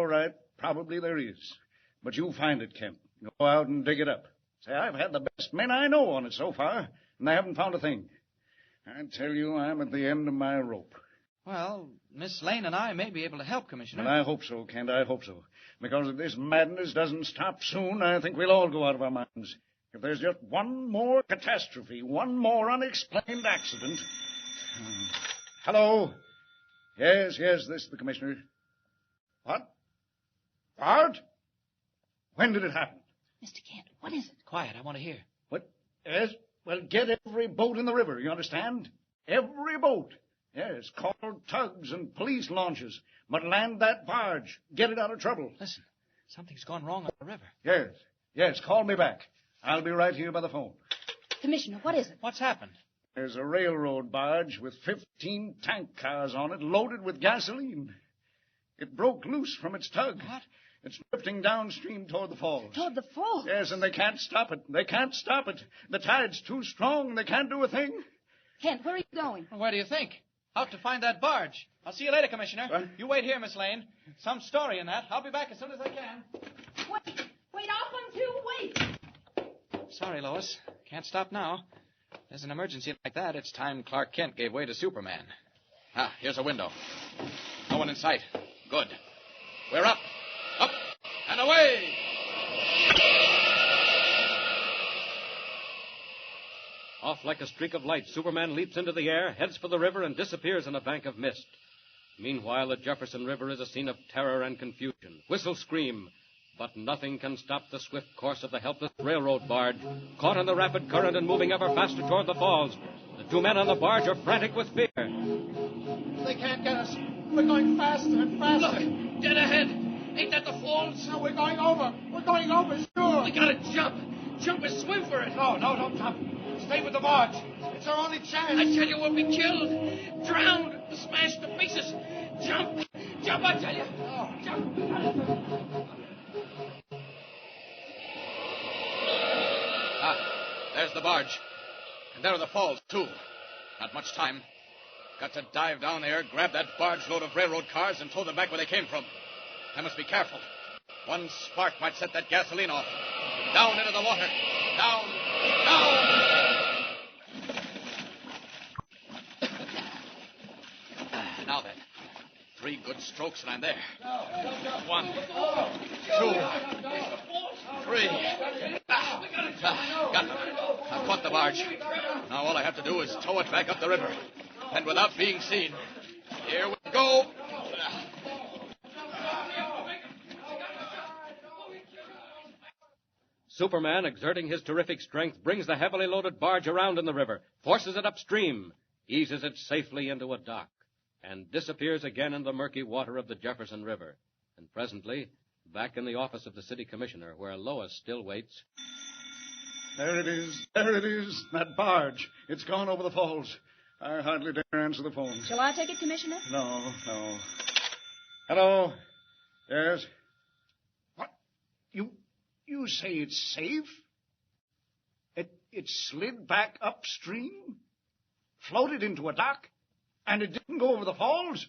[SPEAKER 11] right. Probably there is. But you find it, Kent. Go out and dig it up. Say, I've had the best men I know on it so far, and they haven't found a thing. I tell you, I'm at the end of my rope.
[SPEAKER 3] Well, Miss Lane and I may be able to help, Commissioner.
[SPEAKER 11] Well, I hope so, Kent, I hope so. Because if this madness doesn't stop soon, I think we'll all go out of our minds. If there's just one more catastrophe, one more unexplained accident... Hello? Yes, this is the Commissioner. What? Bart? When did it happen?
[SPEAKER 8] Mr. Kent, what is it?
[SPEAKER 3] Quiet, I want to hear.
[SPEAKER 11] What? Yes? Well, get every boat in the river, you understand? Every boat. Yes, call tugs and police launches. But land that barge. Get it out of trouble.
[SPEAKER 3] Listen, something's gone wrong on the river.
[SPEAKER 11] Yes, call me back. I'll be right here by the phone.
[SPEAKER 8] Commissioner, what is it?
[SPEAKER 3] What's happened?
[SPEAKER 11] There's a railroad barge with 15 tank cars on it loaded with gasoline. It broke loose from its tug.
[SPEAKER 3] What?
[SPEAKER 11] It's drifting downstream toward the falls.
[SPEAKER 8] Toward the falls?
[SPEAKER 11] Yes, and they can't stop it. The tide's too strong. They can't do a thing.
[SPEAKER 8] Kent, where are you going?
[SPEAKER 3] Well, where do you think? Out to find that barge. I'll see you later, Commissioner.
[SPEAKER 11] What?
[SPEAKER 3] You wait here, Miss Lane. Some story in that. I'll be back as soon as I can.
[SPEAKER 8] Wait, I'll come too. Wait.
[SPEAKER 3] Sorry, Lois. Can't stop now. There's an emergency like that. It's time Clark Kent gave way to Superman. Here's a window. No one in sight. Good. We're up. Up and away!
[SPEAKER 1] Off like a streak of light, Superman leaps into the air, heads for the river, and disappears in a bank of mist. Meanwhile, the Jefferson River is a scene of terror and confusion. Whistles scream, but nothing can stop the swift course of the helpless railroad barge, caught in the rapid current and moving ever faster toward the falls. The two men on the barge are frantic with fear.
[SPEAKER 12] They can't get us. We're going faster and faster.
[SPEAKER 16] Look, dead ahead. Ain't that the falls?
[SPEAKER 12] No, we're going over. We're going over, sure.
[SPEAKER 16] We gotta jump. Jump and swim for it.
[SPEAKER 12] No, don't jump.
[SPEAKER 16] stay with the barge. It's our only chance. I tell you, we'll be killed. Drowned. Smashed to pieces. Jump. Jump, I tell you. Jump.
[SPEAKER 10] There's the barge. And there are the falls, too. Not much time. Got to dive down there, grab that barge load of railroad cars, and tow them back where they came from. I must be careful. One spark might set that gasoline off. Down into the water. Down. Now then. 3 good strokes and I'm there. 1, 2, 3. Got them. I've caught the barge. Now all I have to do is tow it back up the river. And without being seen. Here we go.
[SPEAKER 1] Superman, exerting his terrific strength, brings the heavily loaded barge around in the river, forces it upstream, eases it safely into a dock, and disappears again in the murky water of the Jefferson River. And presently, back in the office of the city commissioner, where Lois still waits.
[SPEAKER 11] There it is. There it is. That barge. It's gone over the falls. I hardly dare answer the phone.
[SPEAKER 8] Shall I take it, Commissioner?
[SPEAKER 11] No. Hello? Yes? What? You say it's safe? It slid back upstream? Floated into a dock? And it didn't go over the falls?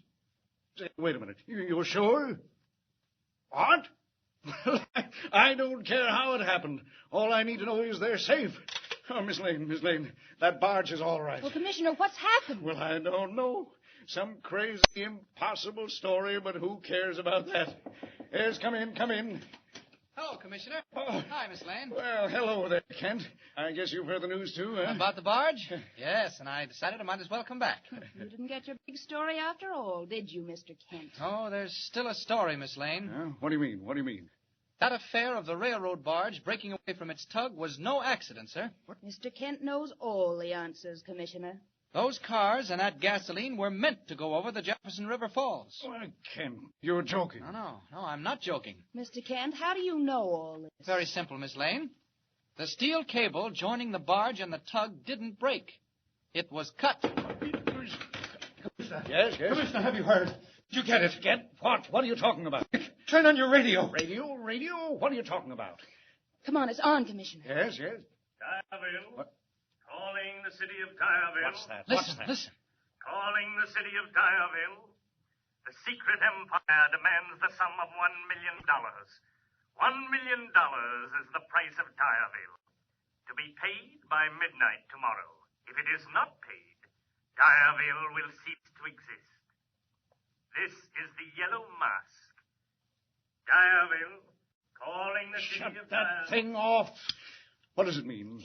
[SPEAKER 11] Say, wait a minute. You're sure? What? Well, I don't care how it happened. All I need to know is they're safe. Oh, Miss Lane, that barge is all right.
[SPEAKER 8] Well, Commissioner, what's happened?
[SPEAKER 11] Well, I don't know. Some crazy, impossible story, but who cares about that? Yes, come in.
[SPEAKER 3] Hello, Commissioner.
[SPEAKER 11] Oh.
[SPEAKER 3] Hi, Miss Lane.
[SPEAKER 11] Well, hello there, Kent. I guess you've heard the news, too, huh?
[SPEAKER 3] About the barge? Yes, and I decided I might as well come back.
[SPEAKER 8] You didn't get your big story after all, did you, Mr. Kent?
[SPEAKER 3] Oh, there's still a story, Miss Lane.
[SPEAKER 11] What do you mean?
[SPEAKER 3] That affair of the railroad barge breaking away from its tug was no accident, sir.
[SPEAKER 8] What? Mr. Kent knows all the answers, Commissioner.
[SPEAKER 3] Those cars and that gasoline were meant to go over the Jefferson River Falls.
[SPEAKER 11] Why, Kent, you're joking.
[SPEAKER 3] No, I'm not joking.
[SPEAKER 8] Mr. Kent, how do you know all this?
[SPEAKER 3] Very simple, Miss Lane. The steel cable joining the barge and the tug didn't break. It was cut.
[SPEAKER 11] Commissioner. Yes?
[SPEAKER 9] Commissioner, have you heard? Did you get it?
[SPEAKER 11] Get what? What are you talking about?
[SPEAKER 9] Turn on your radio.
[SPEAKER 11] Radio? What are you talking about?
[SPEAKER 8] Come on, it's on, Commissioner.
[SPEAKER 11] Yes?
[SPEAKER 13] Dyerville.
[SPEAKER 11] What?
[SPEAKER 13] Calling the city of Dyerville.
[SPEAKER 11] What's that?
[SPEAKER 3] Listen.
[SPEAKER 13] Calling the city of Dyerville. The secret empire demands the sum of $1 million. $1 million is the price of Dyerville. To be paid by midnight tomorrow. If it is not paid, Dyerville will cease to exist. This is the Yellow Mask. Dyerville, calling the city of Dyerville.
[SPEAKER 11] Shut that thing off. What does it mean?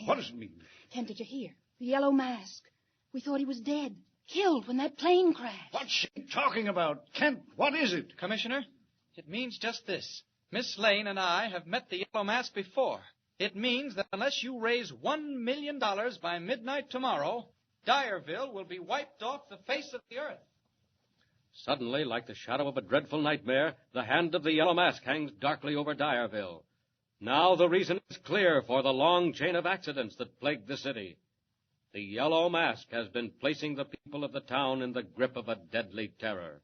[SPEAKER 8] Kent, did you hear? The Yellow Mask. We thought he was dead. Killed when that plane crashed.
[SPEAKER 11] What's she talking about? Kent, what is it?
[SPEAKER 3] Commissioner, it means just this. Miss Lane and I have met the Yellow Mask before. It means that unless you raise $1 million by midnight tomorrow, Dyerville will be wiped off the face of the earth.
[SPEAKER 1] Suddenly, like the shadow of a dreadful nightmare, the hand of the Yellow Mask hangs darkly over Dyerville. Now the reason is clear for the long chain of accidents that plagued the city. The Yellow Mask has been placing the people of the town in the grip of a deadly terror.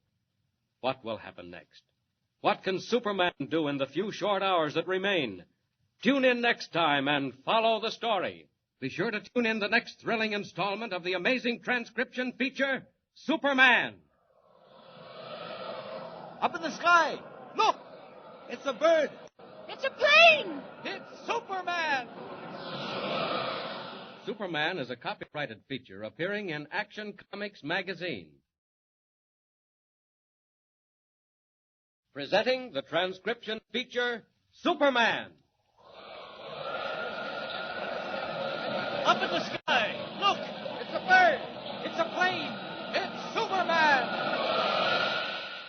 [SPEAKER 1] What will happen next? What can Superman do in the few short hours that remain? Tune in next time and follow the story. Be sure to tune in the next thrilling installment of the amazing transcription feature, Superman.
[SPEAKER 12] Up in the sky. Look! It's a bird.
[SPEAKER 8] It's a plane!
[SPEAKER 3] It's Superman!
[SPEAKER 1] Superman is a copyrighted feature appearing in Action Comics magazine. Presenting the transcription feature, Superman.
[SPEAKER 12] Up in the sky. Look!
[SPEAKER 3] It's a bird! It's a plane! It's Superman!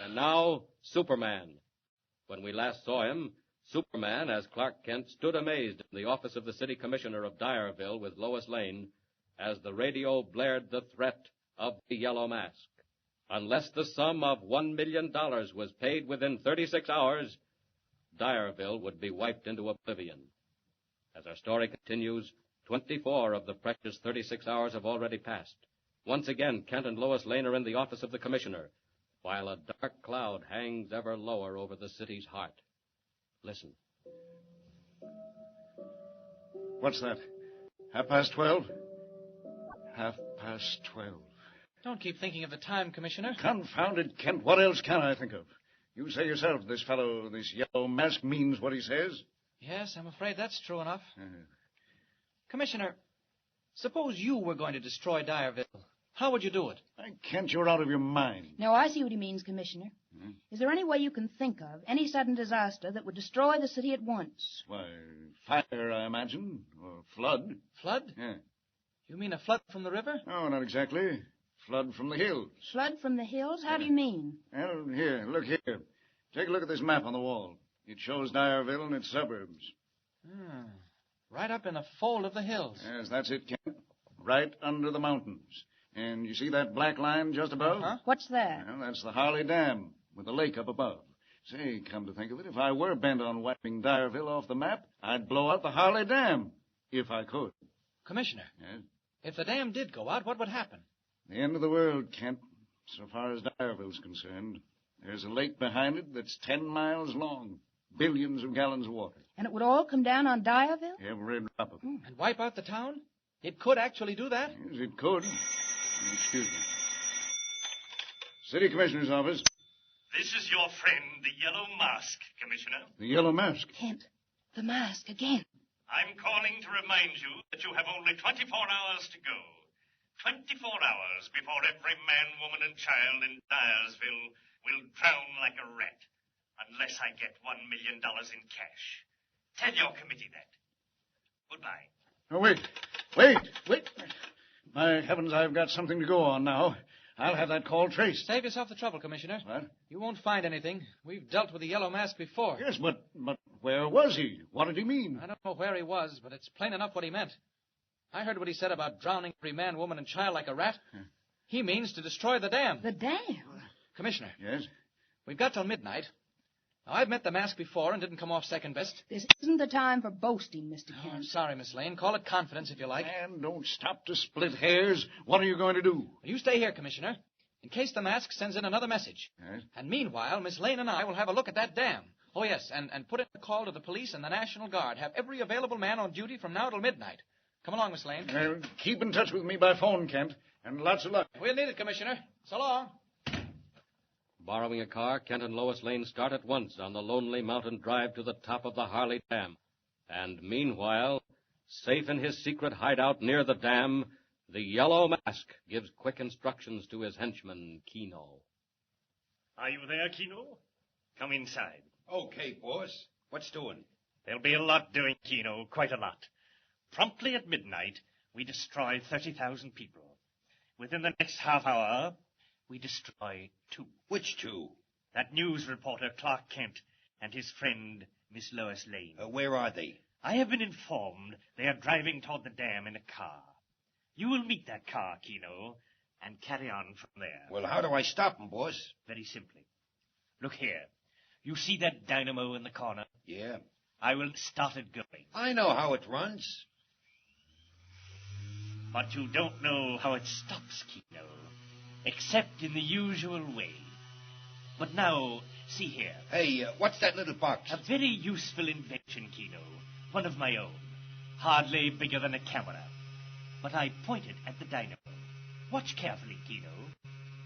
[SPEAKER 1] And now, Superman. When we last saw him, Superman, as Clark Kent, stood amazed in the office of the city commissioner of Dyerville with Lois Lane as the radio blared the threat of the Yellow Mask. Unless the sum of $1 million was paid within 36 hours, Dyerville would be wiped into oblivion. As our story continues, 24 of the precious 36 hours have already passed. Once again, Kent and Lois Lane are in the office of the commissioner, while a dark cloud hangs ever lower over the city's heart. Listen.
[SPEAKER 11] What's that? 12:30? 12:30.
[SPEAKER 3] Don't keep thinking of the time, Commissioner.
[SPEAKER 11] Confounded Kent, what else can I think of? You say yourself this fellow, this yellow mask, means what he says?
[SPEAKER 3] Yes, I'm afraid that's true enough. Commissioner, suppose you were going to destroy Dyerville. How would you do it?
[SPEAKER 11] Kent, you're out of your mind.
[SPEAKER 8] No, I see what he means, Commissioner. Is there any way you can think of, any sudden disaster that would destroy the city at once?
[SPEAKER 11] Why, fire, I imagine, or flood.
[SPEAKER 3] Flood?
[SPEAKER 11] Yeah.
[SPEAKER 3] You mean a flood from the river?
[SPEAKER 11] No, not exactly. Flood from the hills.
[SPEAKER 8] Flood from the hills? How do you mean?
[SPEAKER 11] Well, here, look here. Take a look at this map on the wall. It shows Dyerville and its suburbs.
[SPEAKER 3] Right up in a fold of the hills.
[SPEAKER 11] Yes, that's it, Kent. Right under the mountains. And you see that black line just above?
[SPEAKER 8] What's that?
[SPEAKER 11] Well, that's the Harley Dam, with the lake up above. Say, come to think of it, if I were bent on wiping Dyerville off the map, I'd blow out the Harley Dam, if I could.
[SPEAKER 3] Commissioner,
[SPEAKER 11] Yes?
[SPEAKER 3] if the dam did go out, what would happen?
[SPEAKER 11] The end of the world, Kent, so far as Dyerville's concerned. There's a lake behind it that's 10 miles long. Billions of gallons of water.
[SPEAKER 8] And it would all come down on Dyerville?
[SPEAKER 11] Every drop of it.
[SPEAKER 3] And wipe out the town? It could actually do that?
[SPEAKER 11] Yes, it could. Excuse me. City Commissioner's office.
[SPEAKER 13] This is your friend, the Yellow Mask, Commissioner.
[SPEAKER 11] The Yellow Mask.
[SPEAKER 8] Kent, the mask again.
[SPEAKER 13] I'm calling to remind you that you have only 24 hours to go. 24 hours before every man, woman, and child in Dyersville will drown like a rat. Unless I get $1 million in cash. Tell your committee that. Goodbye.
[SPEAKER 11] Oh, wait. My heavens, I've got something to go on now. I'll have that call traced.
[SPEAKER 3] Save yourself the trouble, Commissioner.
[SPEAKER 11] What?
[SPEAKER 3] You won't find anything. We've dealt with the Yellow Mask before.
[SPEAKER 11] Yes, but where was he? What did he mean?
[SPEAKER 3] I don't know where he was, but it's plain enough what he meant. I heard what he said about drowning every man, woman, and child like a rat. He means to destroy the dam.
[SPEAKER 8] The dam?
[SPEAKER 3] Commissioner.
[SPEAKER 11] Yes?
[SPEAKER 3] We've got till midnight. Now, I've met the mask before and didn't come off second best.
[SPEAKER 8] This isn't the time for boasting, Mr. Kent.
[SPEAKER 3] I'm sorry, Miss Lane. Call it confidence if you like.
[SPEAKER 11] And don't stop to split hairs. What are you going to do?
[SPEAKER 3] You stay here, Commissioner, in case the mask sends in another message.
[SPEAKER 11] Yes?
[SPEAKER 3] And meanwhile, Miss Lane and I will have a look at that dam. Oh, yes, and put in a call to the police and the National Guard. Have every available man on duty from now till midnight. Come along, Miss Lane.
[SPEAKER 11] Well, keep in touch with me by phone, Kent, and lots of luck.
[SPEAKER 3] We'll need it, Commissioner. So long.
[SPEAKER 1] Borrowing a car, Kent and Lois Lane start at once on the lonely mountain drive to the top of the Harley Dam. And meanwhile, safe in his secret hideout near the dam, the Yellow Mask gives quick instructions to his henchman, Keno.
[SPEAKER 13] Are you there, Keno? Come inside.
[SPEAKER 6] Okay, boss. What's doing?
[SPEAKER 13] There'll be a lot doing, Keno, quite a lot. Promptly at midnight, we destroy 30,000 people. Within the next half hour, we destroy 2.
[SPEAKER 6] Which 2?
[SPEAKER 13] That news reporter, Clark Kent, and his friend, Miss Lois Lane.
[SPEAKER 6] Where are they?
[SPEAKER 13] I have been informed they are driving toward the dam in a car. You will meet that car, Keno, and carry on from there.
[SPEAKER 6] Well, how do I stop them, boss?
[SPEAKER 13] Very simply. Look here. You see that dynamo in the corner?
[SPEAKER 6] Yeah.
[SPEAKER 13] I will start it going.
[SPEAKER 6] I know how it runs.
[SPEAKER 13] But you don't know how it stops, Keno, except in the usual way. But now, see here.
[SPEAKER 6] Hey, what's that little box?
[SPEAKER 13] A very useful invention, Keno. One of my own. Hardly bigger than a camera. But I point it at the dynamo. Watch carefully, Keno,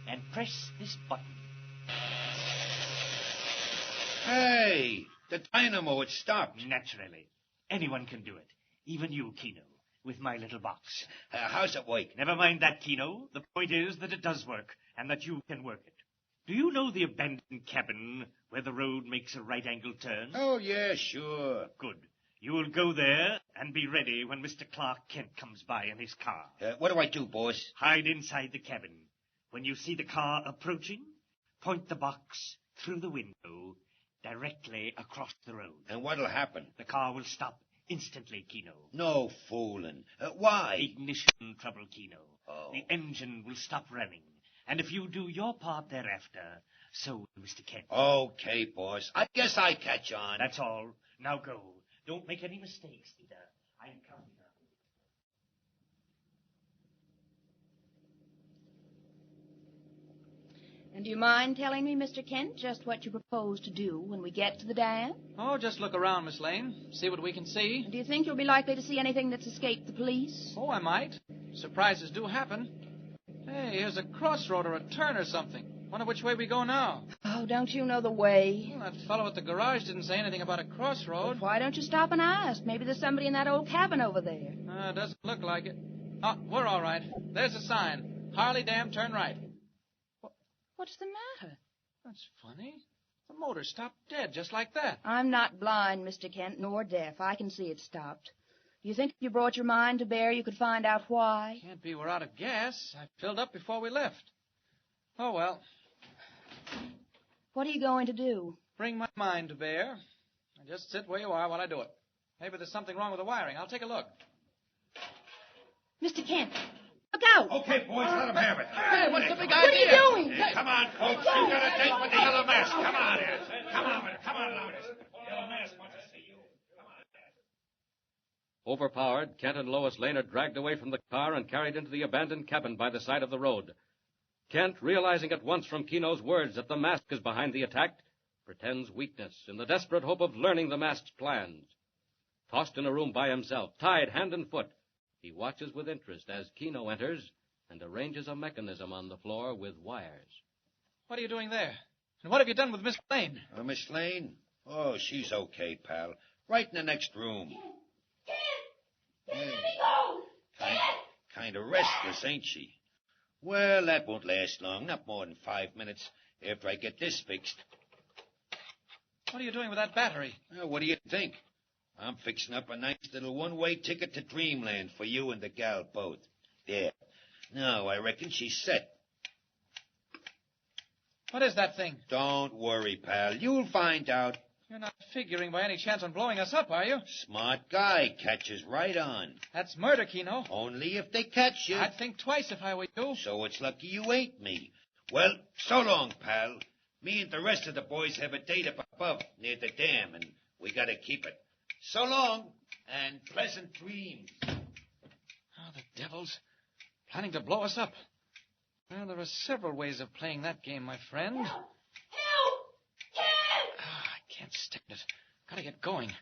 [SPEAKER 13] and press this button.
[SPEAKER 6] Hey, the dynamo, it stopped.
[SPEAKER 13] Naturally. Anyone can do it. Even you, Keno, with my little box.
[SPEAKER 6] How's it work?
[SPEAKER 13] Never mind that, Keno. The point is that it does work, and that you can work it. Do you know the abandoned cabin where the road makes a right-angle turn?
[SPEAKER 6] Oh, yeah, sure.
[SPEAKER 13] Good. You will go there and be ready when Mr. Clark Kent comes by in his car.
[SPEAKER 6] What do I do, boss?
[SPEAKER 13] Hide inside the cabin. When you see the car approaching, point the box through the window directly across the road.
[SPEAKER 6] And what'll happen?
[SPEAKER 13] The car will stop instantly, Keno.
[SPEAKER 6] No fooling. Why?
[SPEAKER 13] Ignition trouble, Keno.
[SPEAKER 6] Oh.
[SPEAKER 13] The engine will stop running. And if you do your part thereafter, so will Mr. Kent.
[SPEAKER 6] Okay, boss. I guess I catch on.
[SPEAKER 13] That's all. Now go. Don't make any mistakes, Peter. I'm coming now.
[SPEAKER 8] And do you mind telling me, Mr. Kent, just what you propose to do when we get to the dam?
[SPEAKER 3] Oh, just look around, Miss Lane. See what we can see.
[SPEAKER 8] And do you think you'll be likely to see anything that's escaped the police?
[SPEAKER 3] Oh, I might. Surprises do happen. Hey, here's a crossroad or a turn or something. Wonder which way we go now.
[SPEAKER 8] Oh, don't you know the way?
[SPEAKER 3] Well, that fellow at the garage didn't say anything about a crossroad.
[SPEAKER 8] Well, why don't you stop and ask? Maybe there's somebody in that old cabin over there.
[SPEAKER 3] Doesn't look like it. Oh, we're all right. There's a sign. Harley Dam, turn right.
[SPEAKER 8] What's the matter?
[SPEAKER 3] That's funny. The motor stopped dead, just like that.
[SPEAKER 8] I'm not blind, Mr. Kent, nor deaf. I can see it stopped. Do you think if you brought your mind to bear, you could find out why?
[SPEAKER 3] Can't be we're out of gas. I filled up before we left. Oh, well.
[SPEAKER 8] What are you going to do?
[SPEAKER 3] Bring my mind to bear. And just sit where you are while I do it. Maybe there's something wrong with the wiring. I'll take a look.
[SPEAKER 8] Mr. Kent, look out!
[SPEAKER 7] Okay, boys, let him have it.
[SPEAKER 3] Hey, what's the big
[SPEAKER 8] What
[SPEAKER 3] idea?
[SPEAKER 8] are you doing?
[SPEAKER 7] Hey, come on, folks. You got a date with the Yellow Mask. Come on here. Come on, Louders. Yellow Mask wants to see you. Come on.
[SPEAKER 1] Overpowered, Kent and Lois Lane are dragged away from the car and carried into the abandoned cabin by the side of the road. Kent, realizing at once from Kino's words that the mask is behind the attack, pretends weakness in the desperate hope of learning the mask's plans. Tossed in a room by himself, tied hand and foot, he watches with interest as Kino enters and arranges a mechanism on the floor with wires.
[SPEAKER 3] What are you doing there? And what have you done with Miss Lane?
[SPEAKER 6] Miss Lane? Oh, she's okay, pal. Right in the next room.
[SPEAKER 16] Let me go!
[SPEAKER 6] Kind of restless, ain't she? Well, that won't last long. Not more than 5 minutes after I get this fixed.
[SPEAKER 3] What are you doing with that battery?
[SPEAKER 6] What do you think? I'm fixing up a nice little one-way ticket to dreamland for you and the gal both. There. Now, I reckon she's set.
[SPEAKER 3] What is that thing?
[SPEAKER 6] Don't worry, pal. You'll find out.
[SPEAKER 3] You're not figuring by any chance on blowing us up, are you?
[SPEAKER 6] Smart guy. Catches right on.
[SPEAKER 3] That's murder, Kino.
[SPEAKER 6] Only if they catch you.
[SPEAKER 3] I'd think twice if I were you.
[SPEAKER 6] So it's lucky you ain't me. Well, so long, pal. Me and the rest of the boys have a date up above near the dam, and we gotta keep it. So long, and pleasant dreams.
[SPEAKER 3] Oh, the devils. Planning to blow us up. Well, there are several ways of playing that game, my friend.
[SPEAKER 16] Help!
[SPEAKER 3] I can't stand it. Gotta get going. I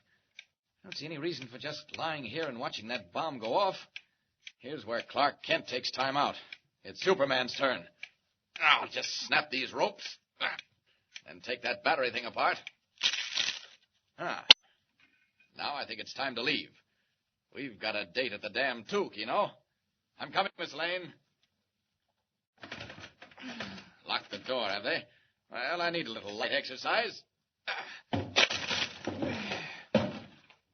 [SPEAKER 3] don't see any reason for just lying here and watching that bomb go off. Here's where Clark Kent takes time out. It's Superman's turn. I'll just snap these ropes. And take that battery thing apart. Now I think it's time to leave. We've got a date at the dam, too, Kino. I'm coming, Miss Lane. Locked the door, have they? Well, I need a little light exercise.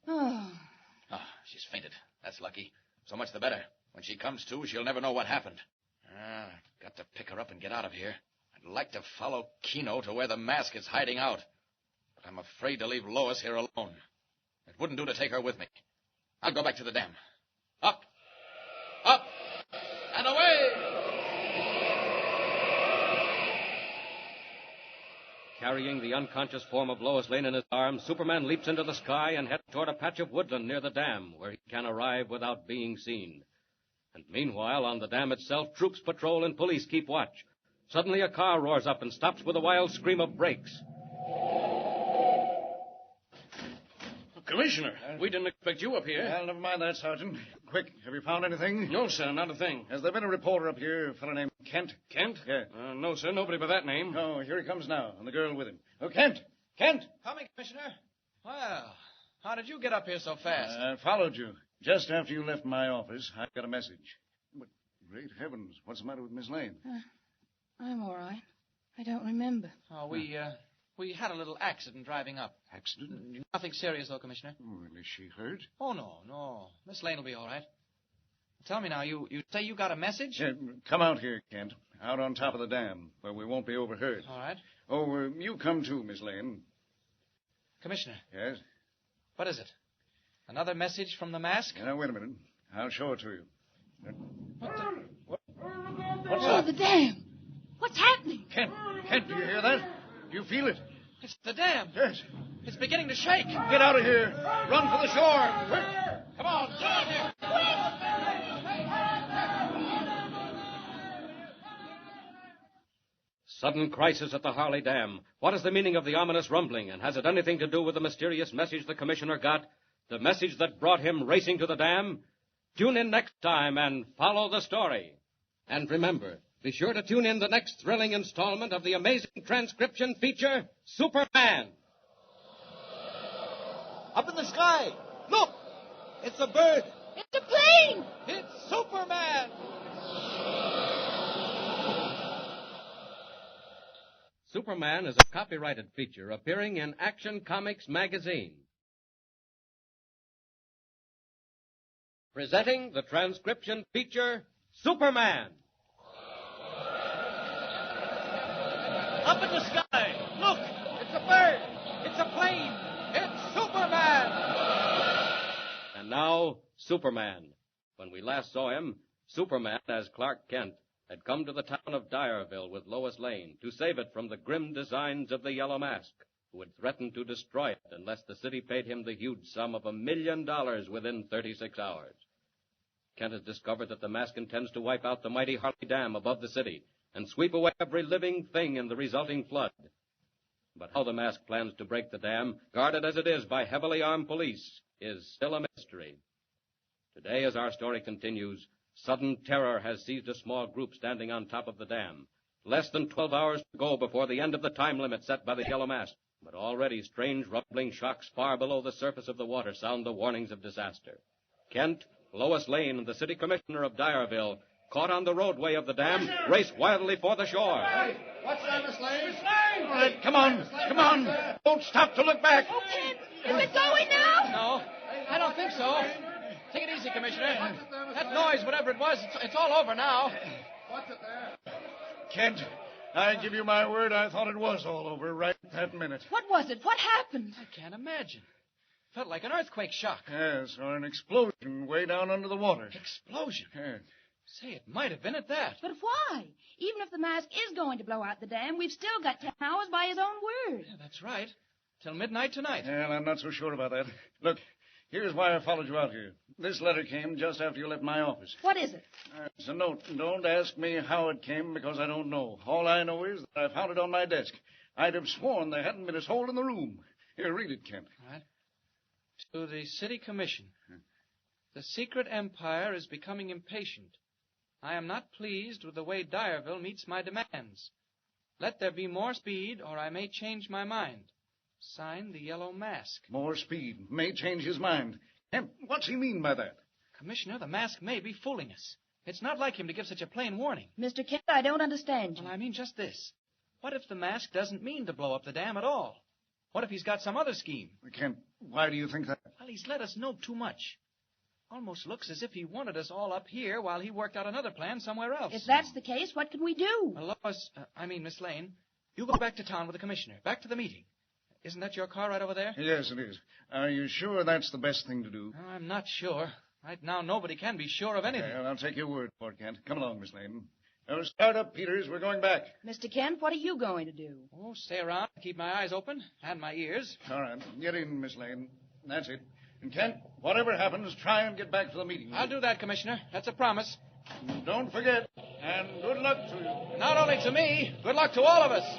[SPEAKER 8] Oh,
[SPEAKER 3] She's fainted. That's lucky. So much the better. When she comes to, she'll never know what happened. I've got to pick her up and get out of here. I'd like to follow Kino to where the mask is hiding out. But I'm afraid to leave Lois here alone. It wouldn't do to take her with me. I'll go back to the dam. Up, up, and away!
[SPEAKER 1] Carrying the unconscious form of Lois Lane in his arms, Superman leaps into the sky and heads toward a patch of woodland near the dam, where he can arrive without being seen. And meanwhile, on the dam itself, troops patrol and police keep watch. Suddenly, a car roars up and stops with a wild scream of brakes.
[SPEAKER 17] Commissioner, we didn't expect you up here.
[SPEAKER 11] Well, never mind that, Sergeant. Quick, have you found anything?
[SPEAKER 17] No, sir, not a thing.
[SPEAKER 11] Has there been a reporter up here, a fellow named Kent?
[SPEAKER 17] Kent?
[SPEAKER 11] Yeah.
[SPEAKER 17] No, sir, nobody by that name.
[SPEAKER 11] Oh, here he comes now, and the girl with him. Oh, Kent! Kent!
[SPEAKER 3] Coming, Commissioner. Well, how did you get up here so fast?
[SPEAKER 11] I followed you. Just after you left my office, I got a message. But, great heavens, what's the matter with Miss Lane?
[SPEAKER 8] I'm all right. I don't remember.
[SPEAKER 3] Oh, we had a little accident driving up.
[SPEAKER 11] Accident?
[SPEAKER 3] Nothing serious, though, Commissioner.
[SPEAKER 11] Oh, is she hurt?
[SPEAKER 3] Oh, no. Miss Lane will be all right. Tell me now, you say you got a message?
[SPEAKER 11] Yeah, come out here, Kent. Out on top of the dam, where we won't be overheard.
[SPEAKER 3] All right.
[SPEAKER 11] Oh, you come too, Miss Lane.
[SPEAKER 3] Commissioner.
[SPEAKER 11] Yes?
[SPEAKER 3] What is it? Another message from the mask?
[SPEAKER 11] Now, wait a minute. I'll show it to you.
[SPEAKER 3] What the...
[SPEAKER 11] What's
[SPEAKER 8] Oh,
[SPEAKER 11] that?
[SPEAKER 8] the dam! What's happening?
[SPEAKER 11] Kent, do you hear that? Do you feel it?
[SPEAKER 3] It's the dam.
[SPEAKER 11] Yes.
[SPEAKER 3] It's beginning to shake.
[SPEAKER 11] Get out of here. Run for the shore. Quick.
[SPEAKER 3] Come on, get out here.
[SPEAKER 1] Sudden crisis at the Harley Dam. What is the meaning of the ominous rumbling, and has it anything to do with the mysterious message the commissioner got? The message that brought him racing to the dam? Tune in next time and follow the story. And remember, be sure to tune in the next thrilling installment of the amazing transcription feature, Superman.
[SPEAKER 18] Up in the sky. Look! It's a bird.
[SPEAKER 8] It's a plane!
[SPEAKER 18] It's Superman!
[SPEAKER 1] Superman is a copyrighted feature appearing in Action Comics magazine. Presenting the transcription feature, Superman.
[SPEAKER 18] Up in the sky. Look! It's a bird. It's a plane. It's Superman!
[SPEAKER 1] And now, Superman. When we last saw him, Superman, as Clark Kent, had come to the town of Dyerville with Lois Lane to save it from the grim designs of the Yellow Mask, who had threatened to destroy it unless the city paid him the huge sum of $1 million within 36 hours. Kent has discovered that the mask intends to wipe out the mighty Harley Dam above the city and sweep away every living thing in the resulting flood. But how the mask plans to break the dam, guarded as it is by heavily armed police, is still a mystery. Today, as our story continues, sudden terror has seized a small group standing on top of the dam. Less than 12 hours to go before the end of the time limit set by the Yellow Mask. But already strange rumbling shocks far below the surface of the water sound the warnings of disaster. Kent, Lois Lane, and the city commissioner of Dyerville, caught on the roadway of the dam, race wildly for the shore.
[SPEAKER 18] Hey, watch that, Miss Lane.
[SPEAKER 11] Miss Lane! All right, come on. Come on. Don't stop to look back.
[SPEAKER 8] Oh, Kent, is it going now?
[SPEAKER 3] No, I don't think so. Take it easy, Commissioner. That noise, whatever it was, it's all over now.
[SPEAKER 11] What's it there? Kent, I give you my word, I thought it was all over right that minute.
[SPEAKER 8] What was it? What happened?
[SPEAKER 3] I can't imagine. Felt like an earthquake shock.
[SPEAKER 11] Yes, or an explosion way down under the water.
[SPEAKER 3] Explosion?
[SPEAKER 11] Yeah.
[SPEAKER 3] Say, it might have been at that.
[SPEAKER 8] But why? Even if the mask is going to blow out the dam, we've still got 10 hours by his own word.
[SPEAKER 3] Yeah, that's right. Till midnight tonight.
[SPEAKER 11] Well, I'm not so sure about that. Look, here's why I followed you out here. This letter came just after you left my office.
[SPEAKER 8] What is it?
[SPEAKER 11] It's a note. Don't ask me how it came, because I don't know. All I know is that I found it on my desk. I'd have sworn there hadn't been a soul in the room. Here, read it, Kent.
[SPEAKER 3] All right. To the city commission. The secret empire is becoming impatient. I am not pleased with the way Dyerville meets my demands. Let there be more speed, or I may change my mind. Signed, the Yellow Mask.
[SPEAKER 11] More speed. May change his mind. Kent, what's he mean by that?
[SPEAKER 3] Commissioner, the mask may be fooling us. It's not like him to give such a plain warning.
[SPEAKER 8] Mr. Kent, I don't understand you.
[SPEAKER 3] Well, I mean just this. What if the mask doesn't mean to blow up the dam at all? What if he's got some other scheme?
[SPEAKER 11] Kent, why do you think that?
[SPEAKER 3] Well, he's let us know too much. Almost looks as if he wanted us all up here while he worked out another plan somewhere else.
[SPEAKER 8] If that's the case, what can we do?
[SPEAKER 3] Well, Lois, Miss Lane, you go back to town with the commissioner, back to the meeting. Isn't that your car right over there?
[SPEAKER 11] Yes, it is. Are you sure that's the best thing to do?
[SPEAKER 3] I'm not sure. Right now, nobody can be sure of anything.
[SPEAKER 11] Well, I'll take your word for it, Kent. Come along, Miss Lane. Now, start up, Peters. We're going back.
[SPEAKER 8] Mr. Kent, what are you going to do?
[SPEAKER 3] Oh, stay around, keep my eyes open, and my ears.
[SPEAKER 11] All right. Get in, Miss Lane. That's it. And, Kent, whatever happens, try and get back to the meeting.
[SPEAKER 3] I'll do that, Commissioner. That's a promise.
[SPEAKER 11] Don't forget. And good luck to you.
[SPEAKER 3] Not only to me, good luck to all of us.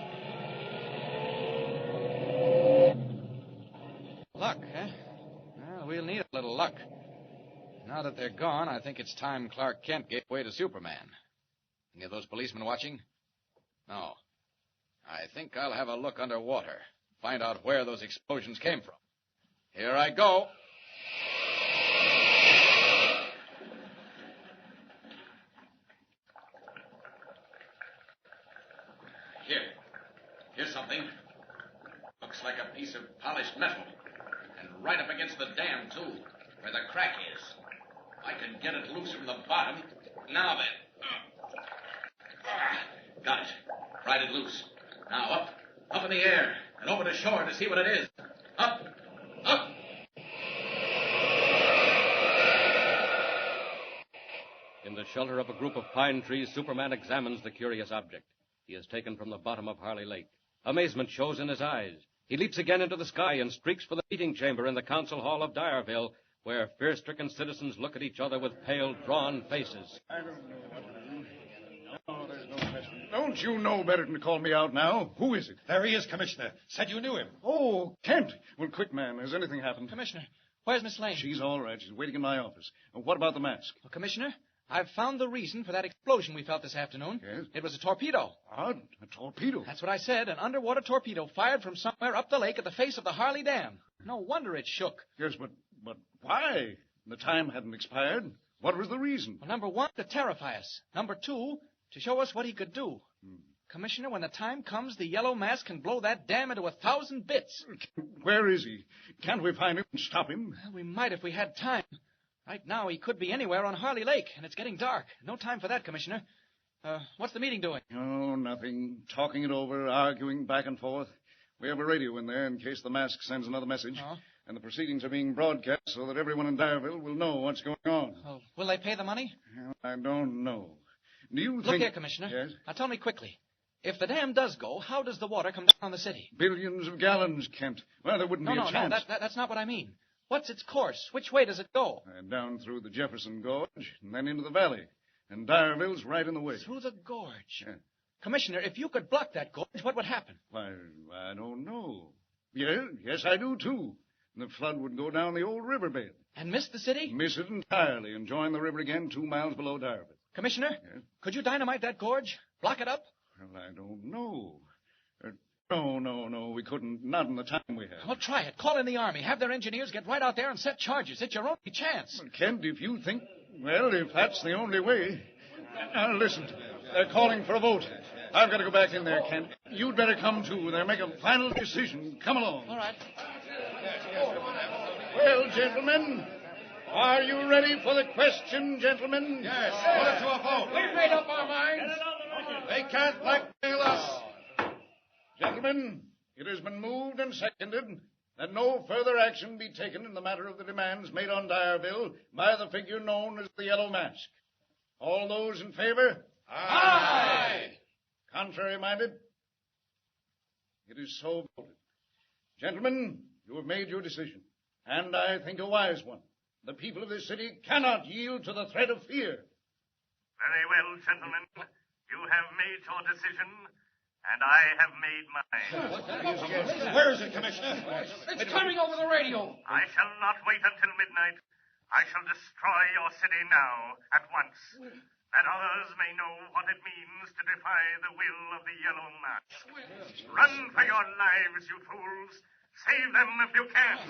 [SPEAKER 3] Luck, huh? Well, we'll need a little luck. Now that they're gone, I think it's time Clark Kent gave way to Superman. Any of those policemen watching? No. I think I'll have a look underwater. Find out where those explosions came from. Here I go. Here's something. Looks like a piece of polished metal. And right up against the dam, too, where the crack is. I can get it loose from the bottom. Now then. Got it. Pried it loose. Now up in the air, and over to shore to see what it is. Up.
[SPEAKER 1] In the shelter of a group of pine trees, Superman examines the curious object he has taken from the bottom of Harley Lake. Amazement shows in his eyes. He leaps again into the sky and streaks for the meeting chamber in the council hall of Dyerville, where fear-stricken citizens look at each other with pale, drawn faces.
[SPEAKER 11] I don't know what to do. No, there's no question Don't you know better than to call me out now? Who is it?
[SPEAKER 6] There he is, Commissioner. Said you knew him.
[SPEAKER 11] Oh, Kent. Well, quick, man. Has anything happened?
[SPEAKER 3] Commissioner, where's Miss Lane?
[SPEAKER 11] She's all right. She's waiting in my office. What about the mask?
[SPEAKER 3] Well, Commissioner, I've found the reason for that explosion we felt this afternoon.
[SPEAKER 11] Yes?
[SPEAKER 3] It was a torpedo.
[SPEAKER 11] A torpedo?
[SPEAKER 3] That's what I said. An underwater torpedo fired from somewhere up the lake at the face of the Harley Dam. No wonder it shook.
[SPEAKER 11] Yes, but why? The time hadn't expired. What was the reason?
[SPEAKER 3] Well, number one, to terrify us. Number two, to show us what he could do. Commissioner, when the time comes, the yellow mask can blow that dam into 1,000 bits.
[SPEAKER 11] Where is he? Can't we find him and stop him?
[SPEAKER 3] Well, we might if we had time. Right now, he could be anywhere on Harley Lake, and it's getting dark. No time for that, Commissioner. What's the meeting doing?
[SPEAKER 11] Oh, nothing. Talking it over, arguing back and forth. We have a radio in there in case the mask sends another message.
[SPEAKER 3] Oh.
[SPEAKER 11] And the proceedings are being broadcast so that everyone in Dyerville will know what's going on.
[SPEAKER 3] Well, will they pay the money?
[SPEAKER 11] Well, I don't know. Do you think...
[SPEAKER 3] Look here, Commissioner.
[SPEAKER 11] Yes?
[SPEAKER 3] Now, tell me quickly. If the dam does go, how does the water come down on the city?
[SPEAKER 11] Billions of gallons, Kent. Well, there wouldn't be a chance.
[SPEAKER 3] No, that's not what I mean. What's its course? Which way does it go?
[SPEAKER 11] Down through the Jefferson Gorge and then into the valley. And Dyerville's right in the way.
[SPEAKER 3] Through the gorge?
[SPEAKER 11] Yeah.
[SPEAKER 3] Commissioner, if you could block that gorge, what would happen?
[SPEAKER 11] Why, I don't know. Yes, I do, too. The flood would go down the old riverbed.
[SPEAKER 3] And miss the city?
[SPEAKER 11] Miss it entirely and join the river again 2 miles below Dyerville.
[SPEAKER 3] Commissioner, could you dynamite that gorge? Block it up?
[SPEAKER 11] Well, I don't know. No, we couldn't. Not in the time we have.
[SPEAKER 3] Well, try it. Call in the Army. Have their engineers get right out there and set charges. It's your only chance.
[SPEAKER 11] Well, Kent, if you think... Well, if that's the only way... Now, listen. They're calling for a vote. I've got to go back in there, Kent. You'd better come, too. They'll make a final decision. Come along.
[SPEAKER 3] All right.
[SPEAKER 11] Well, gentlemen, are you ready for the question, gentlemen?
[SPEAKER 6] Yes. Put it to a vote.
[SPEAKER 16] We've made up our minds.
[SPEAKER 6] They can't blackmail us.
[SPEAKER 11] Gentlemen, it has been moved and seconded that no further action be taken in the matter of the demands made on Dyerville by the figure known as the Yellow Mask. All those in favor?
[SPEAKER 6] Aye.
[SPEAKER 11] Contrary-minded? It is so voted. Gentlemen, you have made your decision, and I think a wise one. The people of this city cannot yield to the threat of fear.
[SPEAKER 15] Very well, gentlemen. You have made your decision, and I have made mine.
[SPEAKER 6] Where is it, Commissioner?
[SPEAKER 16] It's coming over the radio.
[SPEAKER 15] I shall not wait until midnight. I shall destroy your city now, at once, that others may know what it means to defy the will of the Yellow Mask. Run for your lives, you fools. Save them if you can.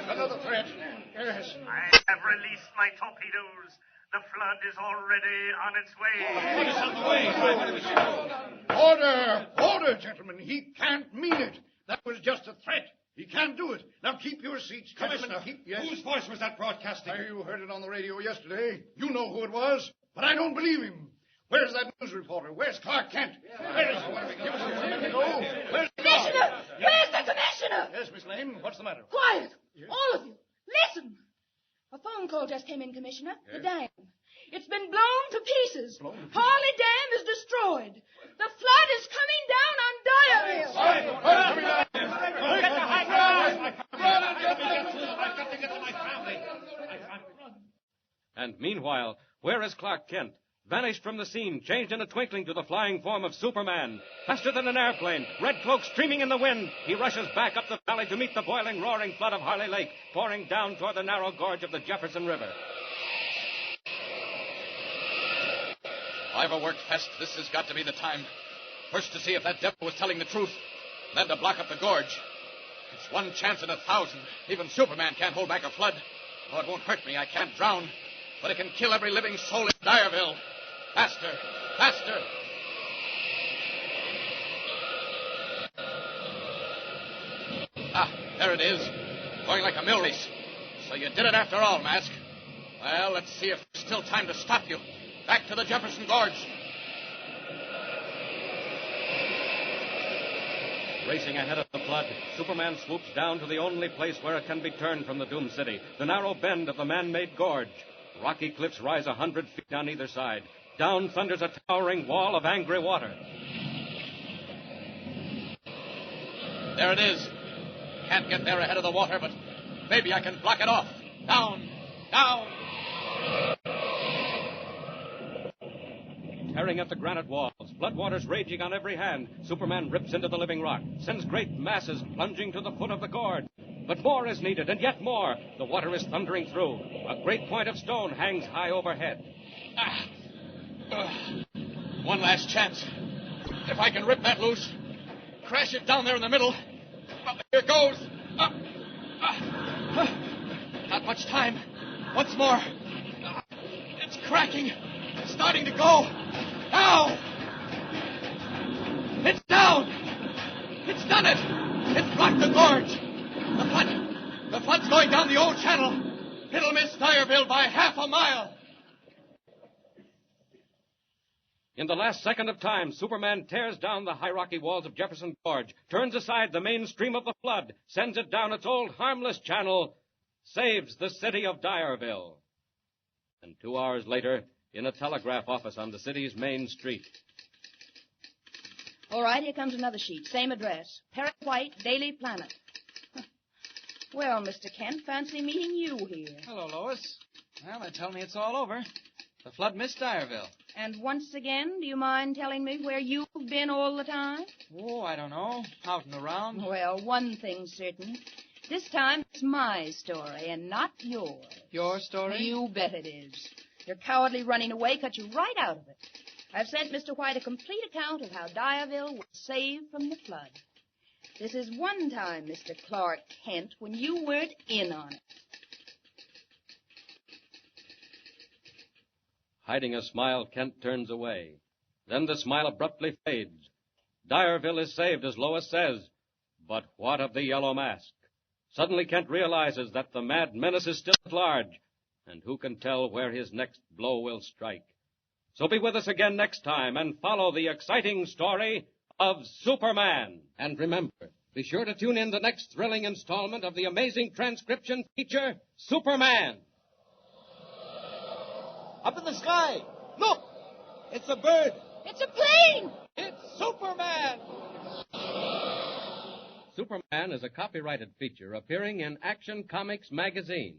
[SPEAKER 11] Another threat. Yes.
[SPEAKER 15] I have released my torpedoes. The flood is already on its way.
[SPEAKER 11] Order, gentlemen. He can't mean it. That was just a threat. He can't do it. Now keep your seats,
[SPEAKER 6] Commissioner,
[SPEAKER 11] Yes?
[SPEAKER 6] whose voice was that broadcasting?
[SPEAKER 11] You heard it on the radio yesterday. You know who it was, but I don't believe him. Where's that news reporter? Where's Clark Kent? Where is he? Give us a minute to go. Where's the
[SPEAKER 8] Commissioner! Where's the commissioner?
[SPEAKER 11] Yes, Miss Lane, what's the matter?
[SPEAKER 8] Quiet! All of you! Listen! A phone call just came in, Commissioner.
[SPEAKER 11] Yes?
[SPEAKER 8] The dam. It's been blown to pieces. Harley Dam is destroyed. The flood is coming down on Dyerville.
[SPEAKER 6] I've got to get to my family.
[SPEAKER 1] And meanwhile, where is Clark Kent? Vanished from the scene, changed in a twinkling to the flying form of Superman. Faster than an airplane, red cloak streaming in the wind, he rushes back up the valley to meet the boiling, roaring flood of Harley Lake, pouring down toward the narrow gorge of the Jefferson River.
[SPEAKER 10] If I ever work fast, this has got to be the time. First to see if that devil was telling the truth, then to block up the gorge. It's one chance in 1,000. Even Superman can't hold back a flood. Oh, it won't hurt me. I can't drown. But it can kill every living soul in Dyerville. Faster! Faster! Ah, there it is. Going like a mill race. So you did it after all, Mask. Well, let's see if there's still time to stop you. Back to the Jefferson Gorge.
[SPEAKER 1] Racing ahead of the flood, Superman swoops down to the only place where it can be turned from the doomed city, the narrow bend of the man-made gorge. Rocky cliffs rise 100 feet on either side. Down thunders a towering wall of angry water.
[SPEAKER 10] There it is. Can't get there ahead of the water, but maybe I can block it off. Down! Down!
[SPEAKER 1] tearing at the granite walls, floodwaters raging on every hand. Superman rips into the living rock, sends great masses plunging to the foot of the gorge. But more is needed, and yet more. The water is thundering through. A great point of stone hangs high overhead.
[SPEAKER 10] One last chance. If I can rip that loose, crash it down there in the middle. Here goes. Not much time. Once more. It's cracking. It's starting to go. Now! It's down! It's done it! It's blocked the gorge! The flood's going down the old channel. It'll miss Dyerville by half a mile.
[SPEAKER 1] In the last second of time, Superman tears down the high rocky walls of Jefferson Gorge, turns aside the main stream of the flood, sends it down its old harmless channel, saves the city of Dyerville. And 2 hours later, in a telegraph office on the city's main street.
[SPEAKER 8] All right, here comes another sheet. Same address. Perry White, Daily Planet. Well, Mr. Kent, fancy meeting you here.
[SPEAKER 3] Hello, Lois. Well, they tell me it's all over. The flood missed Dyerville.
[SPEAKER 8] And once again, do you mind telling me where you've been all the time?
[SPEAKER 3] Oh, I don't know. Out and around.
[SPEAKER 8] Well, one thing's certain. This time it's my story and not yours.
[SPEAKER 3] Your story?
[SPEAKER 8] You bet it is. Your cowardly running away cut you right out of it. I've sent Mr. White a complete account of how Dyerville was saved from the flood. This is one time, Mr. Clark Kent, when you weren't in on it.
[SPEAKER 1] Hiding a smile, Kent turns away. Then the smile abruptly fades. Dyerville is saved, as Lois says. But what of the Yellow Mask? Suddenly Kent realizes that the mad menace is still at large, and who can tell where his next blow will strike. So be with us again next time and follow the exciting story of Superman. And remember, be sure to tune in the next thrilling installment of the amazing transcription feature, Superman.
[SPEAKER 18] Up in the sky. Look! It's a bird.
[SPEAKER 8] It's a plane!
[SPEAKER 18] It's Superman!
[SPEAKER 1] Superman is a copyrighted feature appearing in Action Comics magazine.